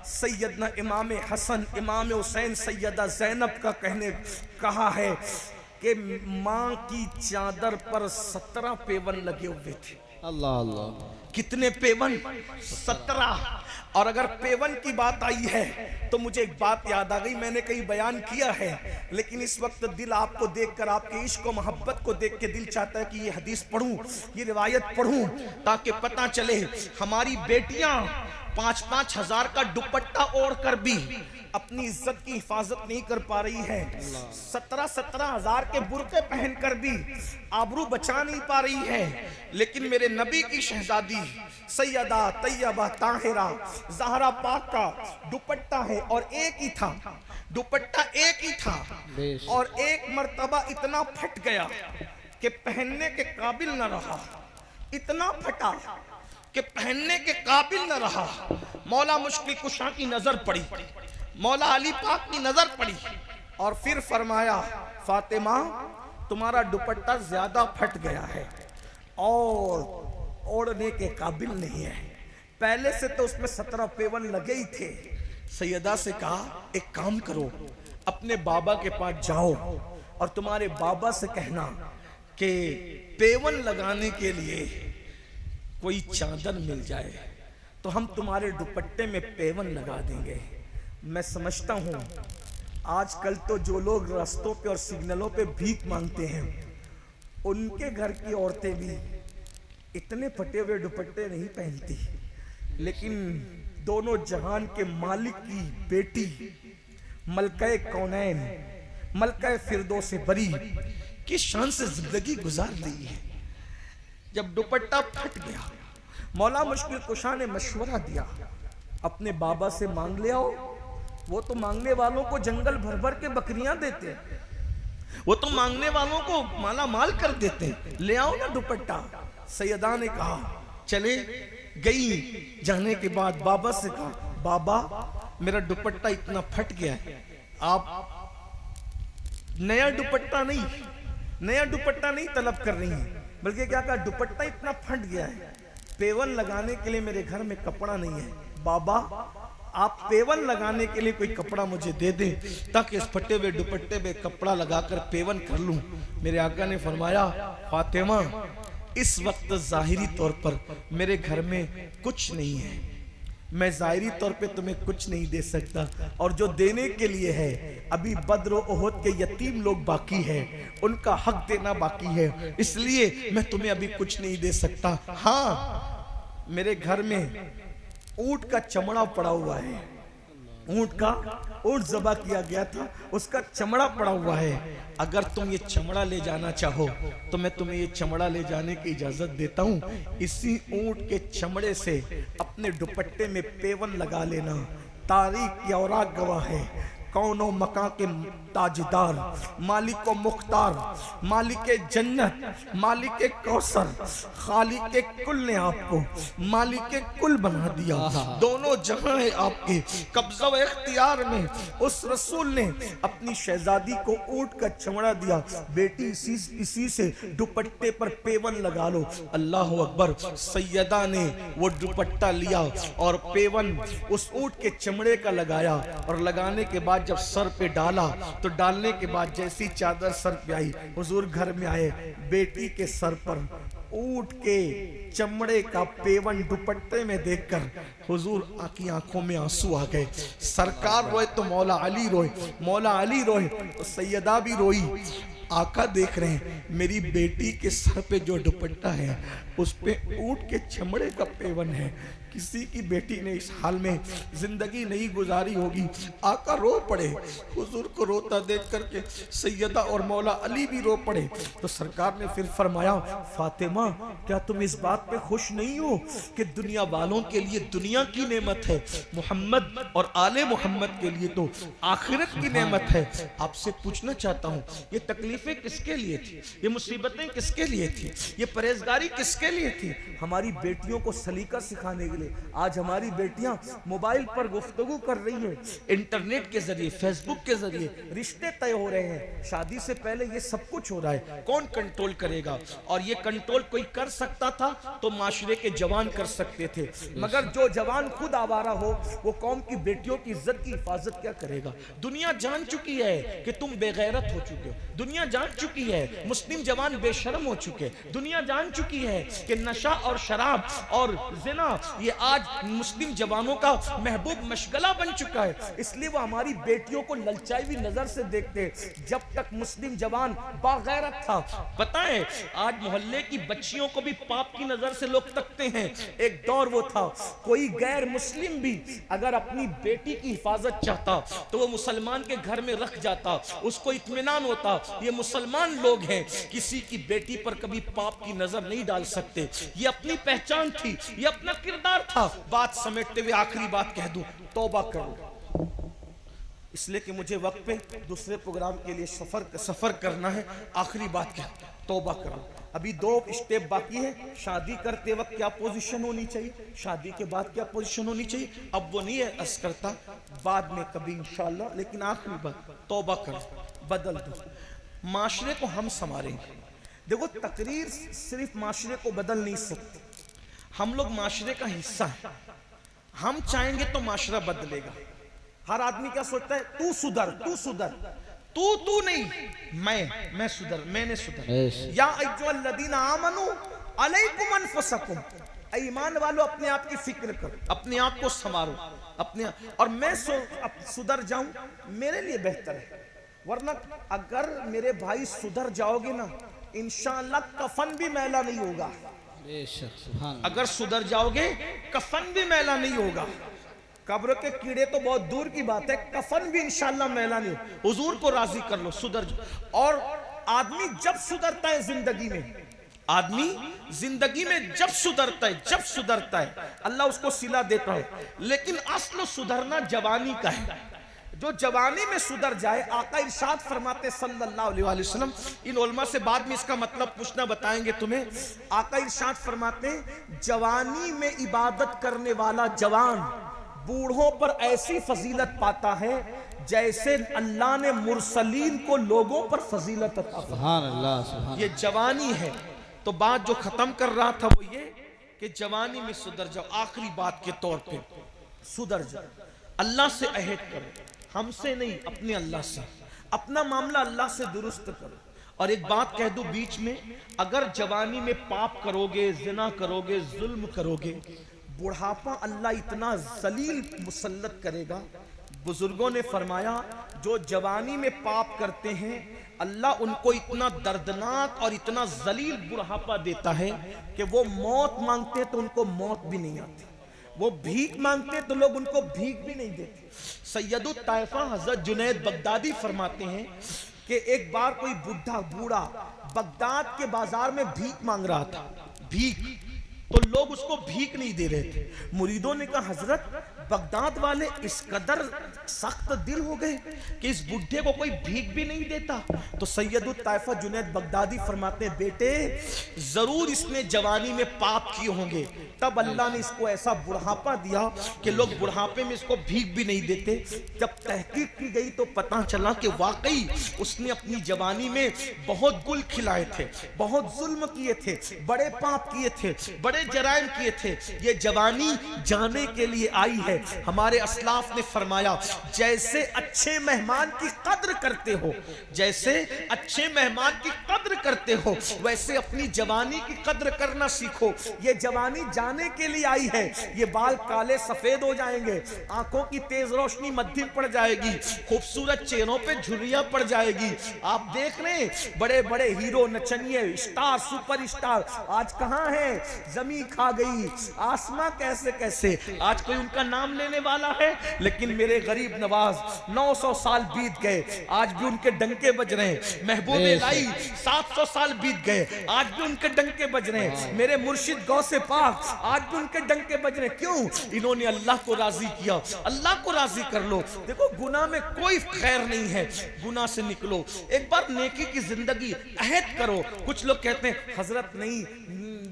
सैयदना इमाम हसन, इमाम हुसैन, सैयदा ज़ैनब का कहा है कि माँ की चादर पर 17 पेवन लगे हुए थे। अल्लाह अल्लाह। कितने पेवन? 17। और अगर पेवन की बात आई है तो मुझे एक बात याद आ गई, मैंने कहीं बयान किया है, लेकिन इस वक्त दिल आपको देखकर, आपके इश्क और मोहब्बत को देख के दिल चाहता है कि ये हदीस पढ़ूं, ये रिवायत पढ़ूं, ताकि पता चले हमारी बेटियां 5-5 हजार का दुपट्टा ओढ़ कर भी अपनी इज्जत की हिफाजत नहीं कर पा रही है। 17-17 हजार के बुरके पहनकर भी आबरू बचा नहीं पा रही है। लेकिन मेरे नबी की शहजादी सैयदा तैयबा ताहिरा ज़हरा पाक का दुपट्टा है, और एक ही था, दुपट्टा एक ही था, और एक मर्तबा इतना फट गया कि पहनने के काबिल न रहा। इतना फटा कि पहनने के काबिल न रहा। मौला मुश्किल कुशा की नजर पड़ी, मौला अली पाक की नजर पड़ी, और फिर फरमाया, फातिमा तुम्हारा दुपट्टा ज्यादा फट गया है और ओढ़ने के काबिल नहीं है। पहले से तो उसमें 17 पेवन लगे ही थे। सैयदा से कहा, एक काम करो, अपने बाबा के पास जाओ और तुम्हारे बाबा से कहना कि पेवन लगाने के लिए कोई चादर मिल जाए तो हम तुम्हारे दुपट्टे में पेवन लगा देंगे। मैं समझता हूँ आजकल तो जो लोग रास्तों पे और सिग्नलों पे भीख मांगते हैं, उनके घर की औरतें भी इतने फटे हुए दुपट्टे नहीं पहनती, लेकिन दोनों जहान के मालिक की बेटी मलका कौनैन, मलका फिरदौस बरी की शान से जिंदगी गुजार ली है। जब दुपट्टा फट गया, मौला मुश्किल कुशा ने मशवरा दिया, अपने बाबा से मांग ले आओ। वो तो मांगने वालों को जंगल भर भर के बकरियां देते हैं, वो तो मांगने वालों को माला माल कर देते हैं, ले आओ ना दुपट्टा। सैयदा ने कहा, चले गई। जाने के बाद बाबा से कहा, बाबा मेरा दुपट्टा इतना फट गया है, आप नया दुपट्टा नहीं तलब कर रही हैं, बल्कि क्या कहा, दुपट्टा इतना फट गया है, पेवन लगाने के लिए मेरे घर में कपड़ा नहीं है। बाबा आप पेवन लगाने के लिए कोई कपड़ा मुझे दे दें ताकि इस फटे हुए दुपट्टे में कपड़ा लगाकर पेवन कर लूं। मेरे आका ने फरमाया, फातिमा इस वक्त जाहिरी तौर पर मेरे घर में कुछ नहीं है, मैं जाहिरी तौर पे तुम्हें कुछ नहीं दे सकता, और जो देने के लिए है अभी बद्र और ओहद के यतीम लोग बाकी हैं, उनका हक देना बाकी है, इसलिए मैं तुम्हें अभी कुछ नहीं दे सकता। हाँ, मेरे घर में ऊंट का चमड़ा पड़ा हुआ है, ऊंट ज़बा किया गया था, उसका चमड़ा पड़ा हुआ है। अगर तुम ये चमड़ा ले जाना चाहो तो मैं तुम्हें ये चमड़ा ले जाने की इजाजत देता हूँ। इसी ऊंट के चमड़े से अपने दुपट्टे में पेवन लगा लेना। तारीख की औराक गवाह है, कौनो मका के ताजदार, मालिक मुख्तार, मालिक जन्नत, मालिक कौसर, खालिक कुल ने आपको मालिक कुल बना दिया। दोनों जहां है आपके कब्जा व इख्तियार में। उस रसूल ने अपनी शहजादी को ऊंट का चमड़ा दिया, बेटी इसी से दुपट्टे पर पेवन लगा लो। अल्लाह अकबर। सैयदा ने वो दुपट्टा लिया और पेवन उस ऊंट के चमड़े का लगाया, और लगाने के बाद जब सर पे डाला तो डालने के बाद जैसी चादर सर पे आई, हुजूर घर में आए, बेटी के सर पर ऊंट के चमड़े का पेवन दुपट्टे में देखकर हुजूर की आंखों में आंसू आ गए। सरकार रोए तो मौला अली रोए, मौला अली रोए तो सैयदा भी रोई। आका देख रहे हैं मेरी बेटी के सर पे जो दुपट्टा है उस पे ऊंट के चमड़े का पेवन है। किसी की बेटी ने इस हाल में जिंदगी नहीं गुजारी होगी। आका रो पड़े, हुजूर को रोता देख करके सैयदा और मौला अली भी रो पड़े। तो सरकार ने फिर फरमाया, फातिमा क्या तुम इस बात पे खुश नहीं हो कि दुनिया वालों के लिए दुनिया की नेमत है, मोहम्मद और आले मोहम्मद के लिए तो आखिरत की नेमत है। आपसे पूछना चाहता हूँ, ये तकलीफें किसके लिए थी, ये मुसीबतें किसके लिए थी, ये परहेजगारी किसके लिए थी? हमारी बेटियों को सलीका सिखाने के लिए। आज हमारी बेटियां मोबाइल पर गुफ्तगू कर रही हैं, इंटरनेट के जरिए, फेसबुक के जरिए रिश्ते तय हो रहे हैं। शादी से पहले ये सब कुछ हो रहा है, कौन कंट्रोल करेगा? और ये कंट्रोल कोई कर सकता था तो माशरे के जवान कर सकते थे, मगर जो जवान खुद आवारा हो वो कौम की बेटियों की इज्जत की हिफाजत क्या करेगा? दुनिया जान चुकी है कि तुम बेगैरत हो चुके हो, दुनिया जान चुकी है मुस्लिम जवान बेशर्म हो चुके, दुनिया जान चुकी है कि नशा और शराब और जिना ये आज मुस्लिम जवानों का महबूब मशगला बन चुका है। इसलिए वो हमारी बेटियों को ललचाई हुई नजर से देखते। जब तक मुस्लिम जवान बागैरत था, पता है आज मोहल्ले की बच्चियों को भी पाप की नजर से लोग तकते हैं। एक दौर वो था, कोई गैर मुस्लिम भी अगर अपनी बेटी की हिफाजत चाहता तो वो मुसलमान के घर में रख जाता, उसको इत्मीनान होता ये मुसलमान लोग हैं, किसी की बेटी पर कभी पाप की नजर नहीं डाल सकते। ये अपनी पहचान थी, ये अपना किरदार था। बात समेटते हुए आखिरी बात कह दूं, तौबा करो, इसलिए कि मुझे वक्त पे दूसरे प्रोग्राम के लिए सफर करना है। आखिरी बात क्या, तौबा करो। अभी 2 स्टेप बाकी है। शादी करते वक्त क्या पोजीशन होनी चाहिए, शादी के बाद क्या पोजीशन होनी चाहिए, अब वो नहीं है अर्ज करता, बाद में कभी इंशाल्लाह। लेकिन आखिरी बात, तौबा करो, बदल दो, माशरे को हम संवारेंगे। देखो तकरीर सिर्फ माशरे को बदल नहीं सकती, हम लोग माशरे का हिस्सा है। हम चाहेंगे तो माशरा बदलेगा। हर आदमी क्या सोचता है, तू सुधर, तू सुधर, तू नहीं, मैं सुधर, मैंने सुधर। या अय्युहल्लज़ीना आमनू अलैकुम अनफुसकुम, ईमान वालों अपने आप की फिक्र करो, अपने आप को संवारो, अपने और मैं सुधर जाऊं मेरे लिए बेहतर है। वरना अगर मेरे भाई सुधर जाओगे ना, इंशाअल्लाह कफन भी मैला नहीं होगा। अगर सुधर जाओगे कफन भी मैला नहीं होगा। कब्र के कीड़े तो बहुत दूर की बात है, कफन भी इंशाअल्लाह मैला नहीं हो। हुजूर को राजी कर लो, सुधर जाओ। और आदमी जब सुधरता है जिंदगी में, आदमी जिंदगी में जब सुधरता है अल्लाह उसको सिला देता है। लेकिन असल सुधरना जवानी का है। जो जवानी में सुधर जाए, आका इरशाद फरमाते सल्लल्लाहु अलैहि वसल्लम, इन उलमा से बाद में इसका मतलब पूछना बताएंगे तुम्हें। आका इरशाद फरमाते जवानी में इबादत करने वाला जवान बूढ़ों पर ऐसी फजीलत पाता है जैसे अल्लाह ने मुरसलीन को लोगों पर फजीलत अता फरमाई। सुभान अल्लाह, सुभान अल्लाह। ये जवानी है। तो बात जो खत्म कर रहा था वो ये कि जवानी में सुधर जाओ। आखिरी बात के तौर पे सुधर जाओ, अल्लाह से अहद करो, हमसे नहीं, अपने अल्लाह से, अपना मामला अल्लाह से दुरुस्त करो। और एक बात कह दूं बीच में, अगर जवानी में पाप करोगे, जिना करोगे, जुल्म करोगे, बुढ़ापा अल्लाह इतना जलील मुसल्लत करेगा। बुजुर्गों ने फरमाया जो जवानी में पाप करते हैं अल्लाह उनको इतना दर्दनाक और इतना जलील बुढ़ापा देता है कि वो मौत मांगते तो उनको मौत भी नहीं आती, वो भीख मांगते तो लोग उनको भीख भी नहीं देते। सैयदुत ताइफा हजरत जुनैद बगदादी फरमाते हैं कि एक बार कोई बूढ़ा बगदाद के बाजार में भीख मांग रहा था, भीख। तो लोग उसको भीख नहीं दे रहे थे। मुरीदों ने कहा हजरत बगदाद वाले इस कदर सख्त दिल हो गए कि इस बुढ़े को कोई भीख भी नहीं देता। तो सैयदुत ताइफा जुनैद बगदादी फरमाते हैं बेटे जरूर इसने जवानी में पाप किए होंगे, तब अल्लाह ने इसको ऐसा बुढ़ापा दिया कि लोग बुढ़ापे में इसको भीख भी नहीं देते। जब तहकीक की गई तो पता चला कि वाकई उसने अपनी जवानी में बहुत गुल खिलाए थे, बहुत जुल्म किए थे, बड़े पाप किए थे, बड़े जराइम किए थे। ये जवानी जाने के लिए आई है। हमारे अस्लाफ ने फरमाया जैसे अच्छे मेहमान की कद्र करते हो, जैसे अच्छे मेहमान की कद्र करते हो, वैसे अपनी जवानी की कद्र करना सीखो। ये जवानी जाने के लिए आई है। ये बाल काले सफेद हो जाएंगे, आंखों की तेज रोशनी मध्यम पड़ जाएगी, खूबसूरत चेहरों पे झुर्रियां पड़ जाएगी। आप देख रहे हैं बड़े बड़े हीरो नचनिए स्टार सुपर स्टार आज कहां है? जमीन खा गई, आसमां कैसे कैसे, आज कोई उनका नाम लेने वाला है? लेकिन मेरे गरीब नवाज 900 साल बीत गए, आज भी उनके डंके बज रहे हैं। महबूबे लाई 700 साल बीत गए, आज भी उनके डंके बज रहे हैं। मेरे मुर्शिद गौसे पाक आज भी उनके डंके बज रहे हैं। क्यों? इन्होंने अल्लाह को राजी किया। अल्लाह को राजी कर लो। देखो गुनाह में कोई खैर नहीं है, गुनाह से निकलो। एक बार नेकी की जिंदगी अहद करो। कुछ लोग कहते हैं हजरत नहीं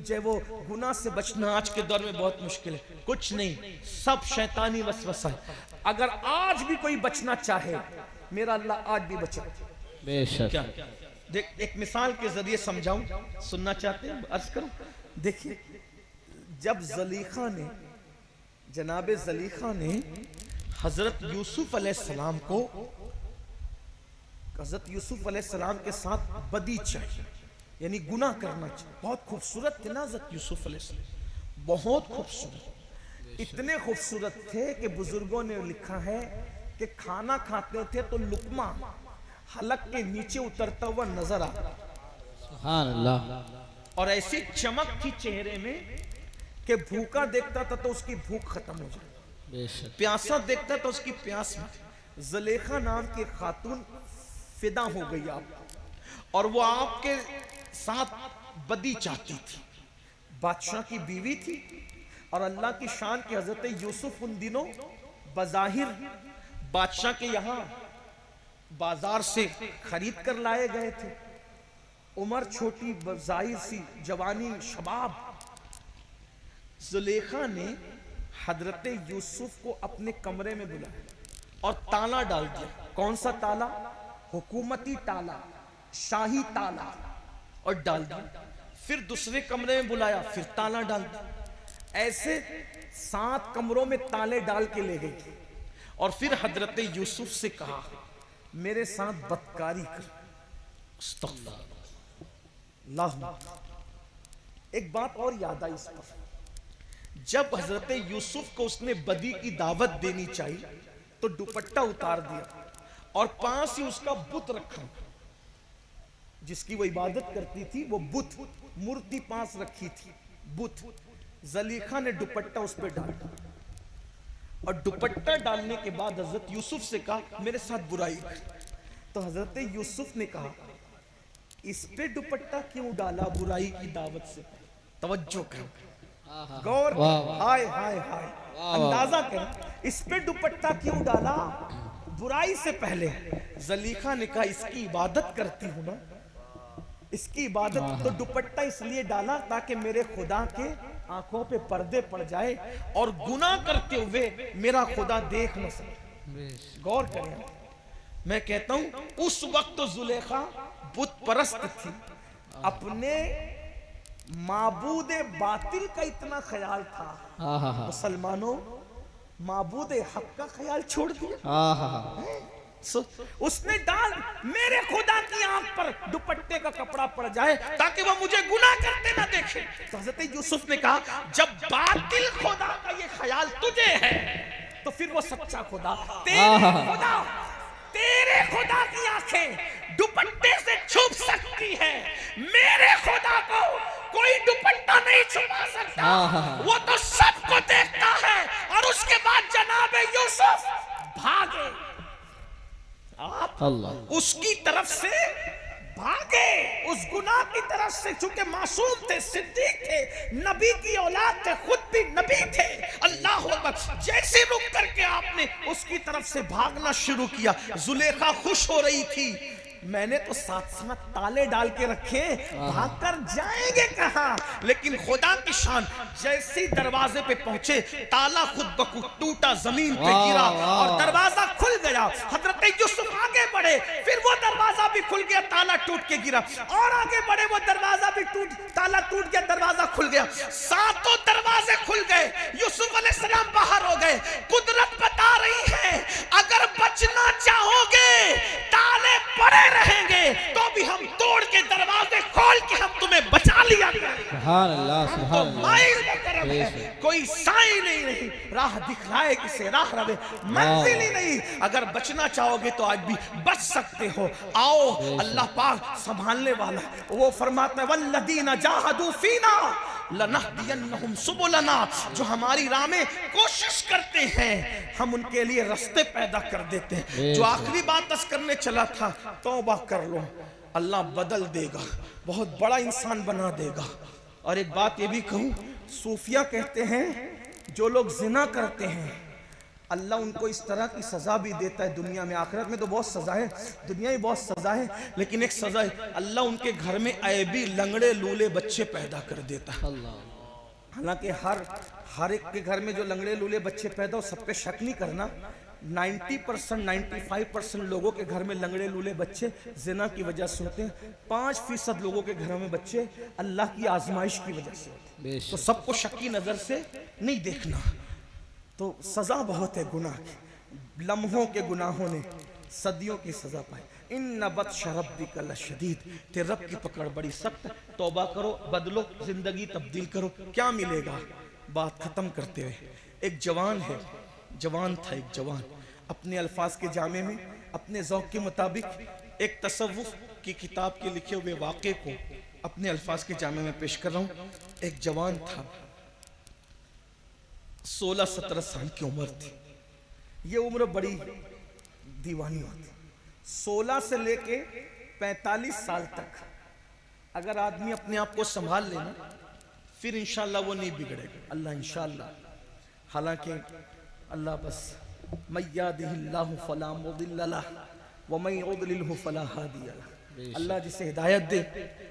जो वो गुनाह से बचना आज के दौर में बहुत मुश्किल है। कुछ नहीं, सब शैतानी वसवसा है। अगर आज भी कोई बचना चाहे मेरा अल्लाह आज भी बचे। बेशक। क्या देख एक मिसाल के जरिए समझाऊं, सुनना चाहते हैं? अर्ज करूं। देखिए जब जलीखा ने जनाबे जलीखा ने हजरत यूसुफ अलैहिस्सलाम को हजरत यूसुफ अलैहिस्सलाम के साथ बदी चाहिए यानी गुनाह करना चाहिए। बहुत खूबसूरत थे ना हजरत यूसुफ अलैहिस्सलाम, बहुत खूबसूरत, इतने खूबसूरत थे कि बुजुर्गों ने लिखा है कि खाना खाते थे तो लुकमा हलक के नीचे उतरता हुआ नजर आता, सुभान अल्लाह। और ऐसी चमक थी चेहरे में कि भूखा देखता था तो उसकी भूख खत्म हो जाए, बेशक। प्यासा देखता तो उसकी प्यास में। जलेखा नाम की खातून फिदा हो गई आप, और वो आपके साथ बदी चाहती थी। बादशाह की बीवी थी और अल्लाह की शान की हजरत यूसुफ उन दिनों बज़ाहिर बादशाह के यहाँ बाजार से खरीद कर लाए गए थे। उम्र छोटी, जाहिर सी जवानी, शबाब। जुलेखा ने हजरत यूसुफ को अपने कमरे में बुलाया और ताला डाल दिया। कौन सा ताला? हुकूमती ताला, शाही ताला, और डाल दिया। फिर दूसरे कमरे में बुलाया, फिर ताला डाल दिया। ऐसे 7 कमरों में ताले डाल के ले गई और फिर हजरत यूसुफ से कहा मेरे साथ बदकारी कर। एक बात और याद आई इस पर, जब हजरत यूसुफ को उसने बदी की दावत देनी चाहिए तो दुपट्टा उतार दिया और पास ही उसका बुत रखा, जिसकी वो इबादत करती थी, वो बुत मूर्ति पास रखी थी, बुत। जलीखा ने दुपट्टा उस पर डाला और दुपट्टा डालने के बाद हजरत यूसुफ से कहा मेरे साथ बुराई कर। तो हजरत यूसुफ ने कहा इस पे दुपट्टा क्यों डाला बुराई की दावत से? तवज्जो करो, गौर, हाय हाय हाय, अंदाजा करें, इस पे दुपट्टा क्यों डाला बुराई से पहले? जलीखा ने कहा इसकी इबादत करती हूं ना, इसकी इबादत, तो दुपट्टा इसलिए डाला ताकि मेरे खुदा के आंखों पे पर्दे पड़ जाए और गुनाह करते हुए मेरा खुदा देख न सके। गौर करें, मैं कहता हूं उस वक्त तो जुलेखा बुत परस्त थी, अपने माबूद बातिल का इतना ख्याल था। मुसलमानों, माबूद हक का ख्याल छोड़ दिया। उसने डाल मेरे खुदा की आंख पर दुपट्टे का कपड़ा पड़ जाए ताकि वो मुझे गुनाह करते ना देखे। तो हजरत यूसुफ ने कहा जब बातिल खुदा का ये ख्याल तुझे है तो फिर वो सच्चा खुदा, तेरे खुदा की आंखें दुपट्टे से छुप सकती है, मेरे खुदा को कोई दुपट्टा नहीं छुपा सकता। वो तो सबको देखता है। और उसके बाद जनाब यूसुफ भागे, आप उसकी तरफ से भागे उस गुनाह की तरफ से, चूंकि मासूम थे, सिद्दीक थे, नबी की औलाद थे, खुद भी नबी थे। अल्लाह अकबर। जैसे रुक करके आपने उसकी तरफ से भागना शुरू किया, जुलेखा खुश हो रही थी, मैंने तो साथ साथ ताले डाल के रखे, भागकर जाएंगे कहां। लेकिन खुदा की शान, जैसे दरवाजे पे पहुंचे, ताला खुद बखुद टूटा, जमीन पे गिरा और दरवाजा खुल गया। हजरत यूसुफ आगे बढ़े, फिर वो दरवाजा भी खुल गया, ताला टूट के गिरा, और आगे बढ़े, वो दरवाजा भी ताला टूट गया, दरवाजा खुल गया, सातों दरवाजे खुल गए। यूसुफ अलैहिस्सलाम बाहर हो गए। कुदरत बता रही है, अगर बचना चाहोगे, ताले पड़े रहेंगे तो भी हम तोड़ के दरवाजे खोल के हम तुम्हें बचा लिया। सुभान अल्लाह, सुभान अल्लाह। कोई साई नहीं, राह दिखलाए किसे, राह रवे मंजिल ही नहीं। अगर बचना चाहोगे तो आज भी बच सकते हो। आओ, अल्लाह पाक संभालने वाला, वो फरमाता है वल्लदीना जाहदू फीना लनहदियन्नहुम सुबुलना, जो हमारी राह में कोशिश करते हैं हम उनके लिए रास्ते पैदा कर देते हैं। जो आखिरी बात दस करने चला था, तौबा कर लो, अल्लाह बदल देगा, बहुत बड़ा इंसान बना देगा। और एक बात ये भी कहूँ, सूफिया कहते हैं जो लोग जिना करते हैं अल्लाह उनको इस तरह की सजा भी देता है दुनिया में। आखिरत में तो बहुत सजा है, दुनिया में बहुत सजा है, लेकिन एक सजा है, अल्लाह उनके घर में ऐबी लंगड़े लूले बच्चे पैदा कर देता है। हालांकि हर एक के घर में जो लंगड़े लूले बच्चे पैदा हो, सब पे शक नहीं करना, 90% 95% लोगों के घर में लंगड़े लूले बच्चे जिना की वजह से होते हैं। 5% लोगों के घरों में बच्चे अल्लाह की आजमाइश की वजह से होते हैं। तो सबको शक की नजर से नहीं देखना। तो सजा बहुत है गुनाह की, लम्हों के गुनाहों ने सदियों की सजा पाई। इन नबत शरब्बिका लशदीद, तेरे रब की पकड़ बड़ी सख्त। तौबा करो, बदलो, जिंदगी तब्दील करो। क्या मिलेगा? बात खत्म करते हुए, एक जवान है, जवान था एक जवान, अपने अल्फाज के जामे में अपने ज़ौक़ के मुताबिक एक तसव्वुफ़ की किताब के लिखे हुए वाक़े को अपने अल्फाज के जामे में पेश कर रहा हूँ। एक जवान था, 16-17 साल की उम्र थी। ये उम्र बड़ी दीवानी होती, 16 से लेके 45 साल तक अगर आदमी अपने आप को संभाल लेना, फिर इंशाअल्लाह वो नहीं बिगड़ेगा। अल्लाह इंशाअल्लाह, हालांकि अल्लाह बस मय्यादिहिल्लाहु फला मुदिल्ल लहु व मय युद्लिलहु फला हादिय लहु। अल्लाह जिसे हिदायत दे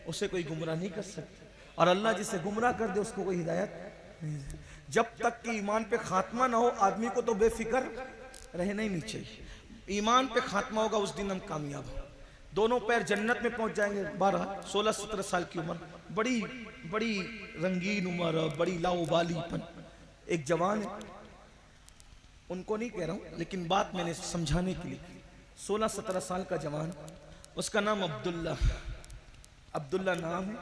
उसे कोई गुमराह नहीं कर सकता, और अल्लाह जिसे गुमराह कर दे उसको कोई हिदायत नहीं दे। जब तक कि ईमान पे खात्मा ना हो, आदमी को तो बेफिक्र रहना ही नहीं चाहिए। ईमान पे खात्मा होगा, उस दिन हम कामयाब हो, दोनों पैर जन्नत में पहुंच जाएंगे। 16-17 साल की उम्र, बड़ी बड़ी रंगीन उम्र, बड़ी लाउबालीपन। एक जवान है, उनको नहीं कह रहा हूँ, लेकिन बात मैंने समझाने के लिए, 16-17 साल का जवान, उसका नाम अब्दुल्ला नाम है,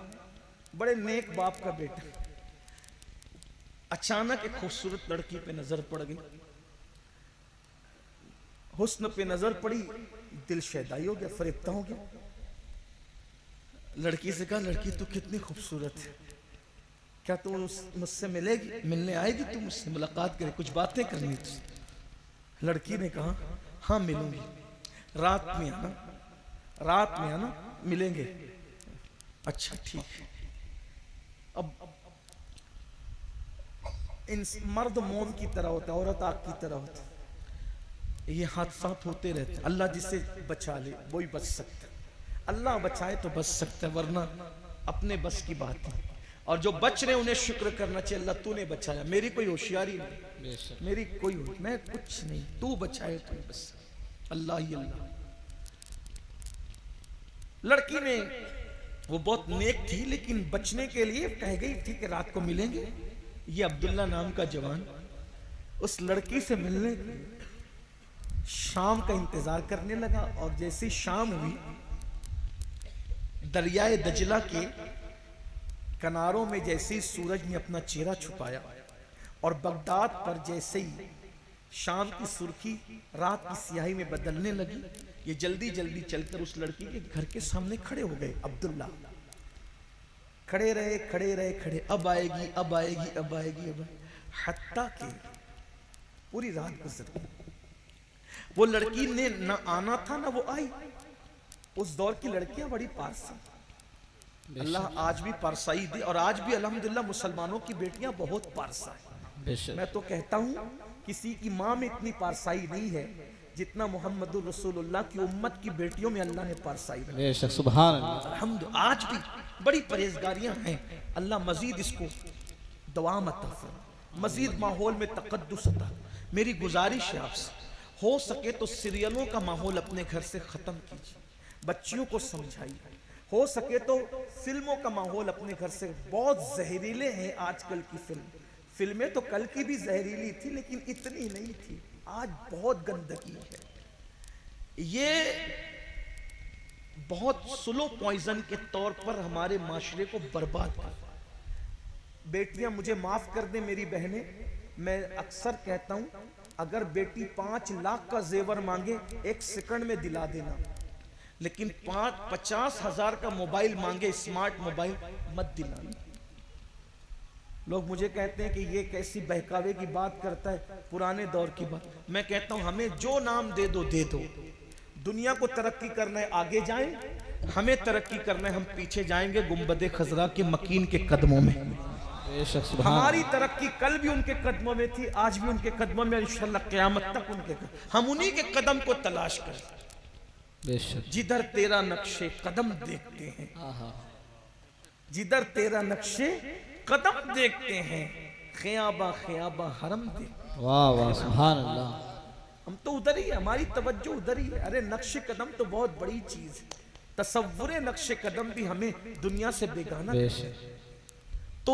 बड़े नेक बाप का बेटा। अचानक एक खूबसूरत लड़की पे नजर पड़ गई, हुस्न पे नजर पड़ी, दिल शैदाई हो गया, फरेब्ता हो गया। लड़की से कहा, लड़की तू कितनी खूबसूरत है, क्या तू मुझसे मिलने आएगी, तू मुझसे मुलाकात करे, कुछ बातें करनी तुझसे। लड़की ने कहा, हाँ मिलूंगी, रात में आना, मिलेंगे। अच्छा ठीक है। अब इन मर्द मोम की तरह होता है, औरत आग की तरह होता है। ये हादसात होते रहते हैं। अल्लाह जिसे बचा ले वही बच सकता है, अल्लाह बचाए तो बच सकता है, वरना अपने बस की बात है। और जो बच रहे उन्हें शुक्र करना चाहिए, अल्लाह तूने बचाया, मेरी कोई होशियारी नहीं, मेरी कोई मैं कुछ नहीं, तू बचाए तो बस, अल्लाह ही अल्लाह। लड़की ने, वो बहुत नेक थी, लेकिन बचने के लिए कह गई ठीक है रात को मिलेंगे। ये अब्दुल्ला नाम का जवान उस लड़की से मिलने शाम का इंतजार करने लगा, और जैसी शाम हुई, दरियाए दजला के किनारों में जैसे ही सूरज ने अपना चेहरा छुपाया, और बगदाद पर जैसे ही शाम की सुर्खी रात की स्याही में बदलने लगी, ये जल्दी जल्दी चलकर उस लड़की के घर के सामने खड़े हो गए। अब्दुल्ला खड़े रहे, अब आएगी, हत्ता के पूरी रात गुजर गई। वो लड़की ने ना आना था ना वो आई, उस दौर की लड़कियां बड़ी पारसी, अल्लाह आज भी पारसाई दे, और आज भी अल्हम्दुलिल्लाह मुसलमानों की बेटियां बहुत पारसा है। मैं तो कहता हूं किसी की माँ में इतनी पारसाई नहीं है जितना मोहम्मदुर रसूलुल्लाह की उम्मत की बेटियों में अल्लाह ने पारसाई रखी। सुभान अल्लाह। अल्हम्दुलिल्लाह आज भी बड़ी परहेजगारियां हैं। अल्लाह मजीद इसको दवाम अता फरमाए, मजीद माहौल में तकद्दुस अता। मेरी गुजारिश है आपसे, हो सके तो सीरियलों का माहौल अपने घर से खत्म कीजिए, बच्चियों को समझाइए। हो सके तो फिल्मों का माहौल अपने घर से, बहुत जहरीले हैं आजकल की फिल्में तो कल की भी जहरीली थी लेकिन इतनी नहीं थी, आज बहुत गंदगी है। ये बहुत स्लो पॉइजन के तौर पर हमारे माशरे को बर्बाद कर। बेटियां मुझे माफ कर दें मेरी बहनें, मैं अक्सर कहता हूं अगर बेटी 5 लाख का जेवर मांगे 1 सेकंड में दिला देना, लेकिन 50,000 का मोबाइल मांगे, स्मार्ट मोबाइल, मत दिलाना। लोग मुझे कहते हैं कि ये कैसी बहकावे की बात करता है, पुराने दौर की बात। मैं कहता हूं हमें जो नाम दे दो दे दो। दुनिया को तरक्की करना है आगे जाएं, हमें तरक्की करना है हम पीछे जाएंगे गुंबदे खजरा के मकीन के कदमों में। हमारी तरक्की कल भी उनके कदमों में थी, आज भी उनके कदमों में, इंशाअल्लाह क़यामत तक उनके हम उन्हीं के कदम को तलाश करें। जिधर तेरा नक्शे कदम देखते हैं, जिधर तेरा नक्शे कदम देखते हैं, ख़याबा ख़याबा हरम देखते। वाह वाह सुभान अल्लाह। हम तो उधर ही है, हमारी तवज्जो उधर ही है। अरे नक्शे कदम तो बहुत बड़ी चीज है, तसव्वुरे नक्शे कदम भी हमें दुनिया से बेगाना। तो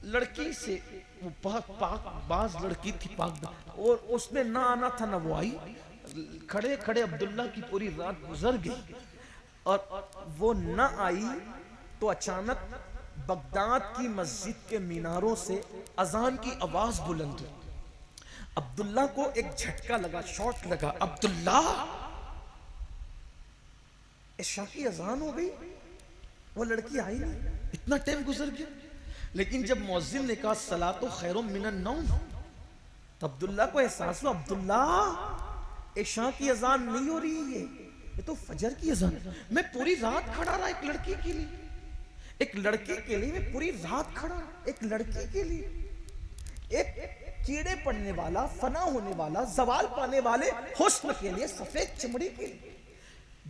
लड़की से वो पाक लड़की थी, पाक, और उसने ना आना था ना वो आई। खड़े खड़े अब्दुल्ला की पूरी रात गुजर गई और वो ना आई तो अचानक बगदाद की मस्जिद के मीनारों से अजान की आवाज बुलंद हुई। अब्दुल्ला को एक झटका लगा, शॉट लगा। अब्दुल्ला, इशा की अजान हो गई, वो लड़की आई नहीं, इतना टाइम गुजर गया। लेकिन जब मुअज्जिन ने कहा सलातो खैरुम मिनन नौम, तो अब्दुल्ला को एहसास हुआ अब्दुल्ला इशा की अजान नहीं हो रही है, ये तो फजर की अजान है। मैं पूरी रात खड़ा रहा एक लड़की के लिए, एक लड़की के लिए मैं पूरी रात खड़ा, एक लड़की के लिए, एक कीड़े पड़ने वाला, फना होने वाला, जवाल पाने वाले हुस्न के लिए, सफेद चमड़ी के लिए,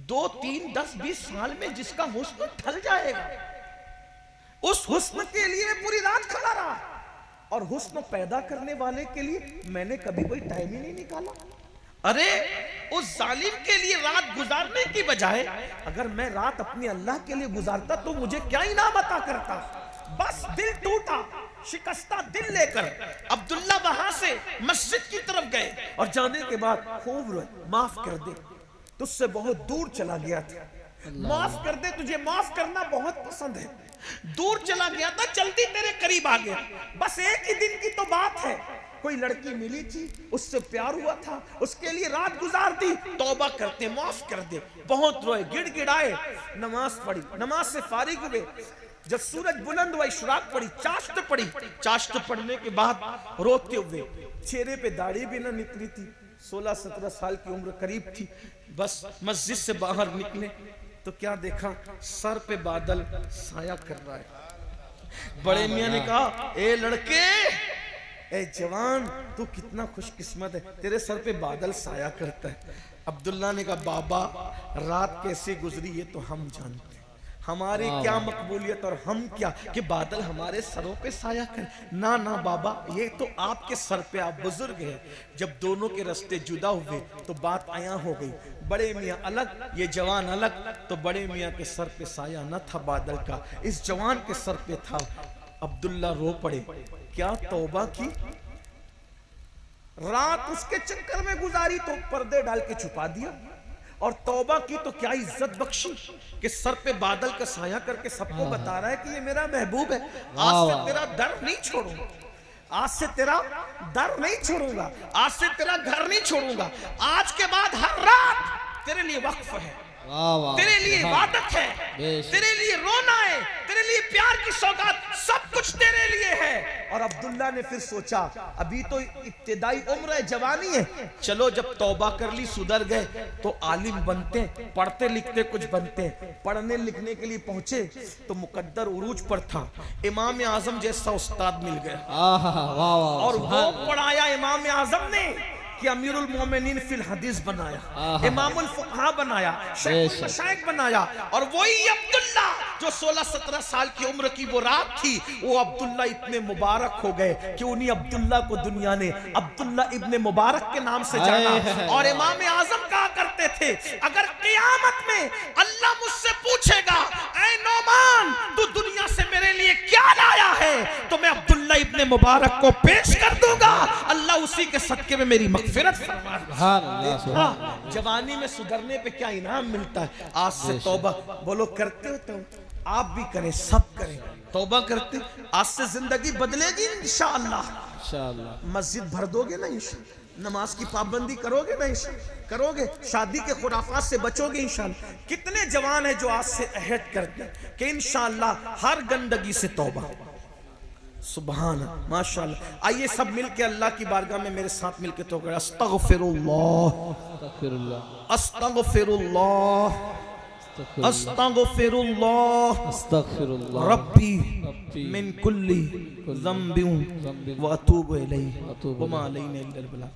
2, 3, 10, 20 साल में जिसका हुस्न ढल जाएगा, उस हुस्न के लिए पूरी रात खड़ा रहा। और हुस्न पैदा करने वाले के लिए मैंने कभी कोई टाइम ही नहीं निकाला। अरे उस जालिम के लिए रात गुजारने की बजाय अगर मैं रात अपने अल्लाह के लिए गुजारता तो मुझे क्या इनाम अता करता। बस दिल टूटा, शिकस्ता दिल लेकर अब्दुल्ला वहां से मस्जिद की तरफ गए और जाने के बाद खूब रोए, माफ कर दे, तुझसे बहुत दूर चला गया था, माफ कर दे, तुझे माफ करना बहुत पसंद है, दूर चला गया था, जल्दी तेरे करीब आ गया। बस एक ही दिन की तो बात है, कोई लड़की मिली थी, उससे प्यार हुआ था, उसके लिए रात गुजार दी, तौबा करते, माफ कर दे। बहुत रोए, गिड़गिड़ाए, नमाज पढ़ी, नमाज से फारिग हुए। जब सूरज बुलंद हुआ, इशराक पड़ी, चाश्त पड़ी, चाश्त पढ़ने के बाद रोते हुए, चेहरे पे दाढ़ी भी ना निकली थी, 16-17 साल की उम्र करीब थी। बस मस्जिद से बाहर निकले तो क्या देखा, सर पे बादल साया कर रहा है। बड़े मियां ने कहा, ए लड़के, ए जवान, तू कितना खुशकिस्मत है, तेरे सर पे बादल साया करता है। अब्दुल्ला ने कहा, बाबा रात कैसे गुजरी ये तो हम जानते हैं, हमारी क्या मकबूलियत और हम क्या कि बादल हमारे सरों पे साया कर। ना ना बाबा, ये तो आपके सर पे, आप बुजुर्ग हैं। जब दोनों के रास्ते जुदा हुए तो बात आया हो गई, बड़े मियाँ अलग, ये जवान अलग। तो बड़े मियाँ के सर पे साया न था बादल का, इस जवान के सर पे था। अब्दुल्ला रो पड़े, क्या तौबा की, रात उसके चक्कर में गुजारी तो पर्दे डाल के छुपा दिया, और तौबा की तो क्या इज्जत बख्शी कि सर पे बादल का साया करके सबको बता रहा है कि ये मेरा महबूब है। आज से तेरा दर नहीं छोड़ूंगा, आज से तेरा दर नहीं छोड़ूंगा, आज से तेरा घर नहीं छोड़ूंगा, आज के बाद हर रात तेरे लिए वक्फ है, वाह वाह तेरे लिए सुभान। इबादत है, बेशक। तेरे लिए रोना है, तेरे लिए प्यार की सौगात, सब कुछ तेरे लिए है। और अब्दुल्ला ने फिर सोचा अभी तो इब्तिदाई उम्र है, जवानी है, चलो जब तौबा कर ली, सुधर गए तो आलिम बनते, पढ़ते लिखते कुछ बनते। पढ़ने लिखने के लिए पहुंचे तो मुकद्दर उरूज पर था, इमाम आजम जैसा उस्ताद मिल गया आहा, वाह वाह और वो सुभान। पढ़ाया इमाम आजम ने कि अमीरुल मोमिनीन फिल हदीस बनाया, आहा। इमामुल फुक़हा बनाया, शेखुल मशाइख बनाया। और वही अब्दुल्ला जो 16-17 साल की उम्र की वो रात थी, वो अब्दुल्ला इतने मुबारक हो गए कि उन्हीं अब्दुल्ला को दुनिया ने अब्दुल्ला इब्ने मुबारक के नाम से जाना। और इमाम आजम कहा करते थे अगर क़यामत में अल्लाह मुझसे पूछेगा ऐ नौमान तू दुनिया से मेरे लिए क्या लाया है, तो मैं अब्दुल्ला इब्ने मुबारक को पेश कर दूंगा, अल्लाह उसी के सदके में मेरी मग़फ़िरत फरमा। सुभान अल्लाह सुभान। हाँ, जवानी में सुधरने पे क्या इनाम मिलता है। आज से तौबा बोलो, करते हो तो आप भी करें, सब करें, तौबा करते, आज से जिंदगी बदलेगी इंशाअल्लाह। इंशाअल्लाह। मस्जिद भर दोगे ना इंशाअल्लाह, नमाज की पाबंदी करोगे ना इंशाअल्लाह, करोगे, शादी के खुराफात से बचोगे इंशाअल्लाह। कितने जवान है जो आज से अहद करते हैं कि इंशाअल्लाह हर गंदगी से तौबा। सुभान माशाअल्लाह। आइए सब मिलके अल्लाह की बारगाह में मेरे साथ मिलके तो करें अस्तगफिरुल्लाह अस्तगफिरुल्लाह अस्तगफिरुल्लाह अस्तगफिरुल्लाह अस्तगफिरुल्लाह रब्बी रब्बी मिन कुल्ली ज़म्बिन व अतूबु इलैहि अतूबु व मा अलैना इल्लल बलाग।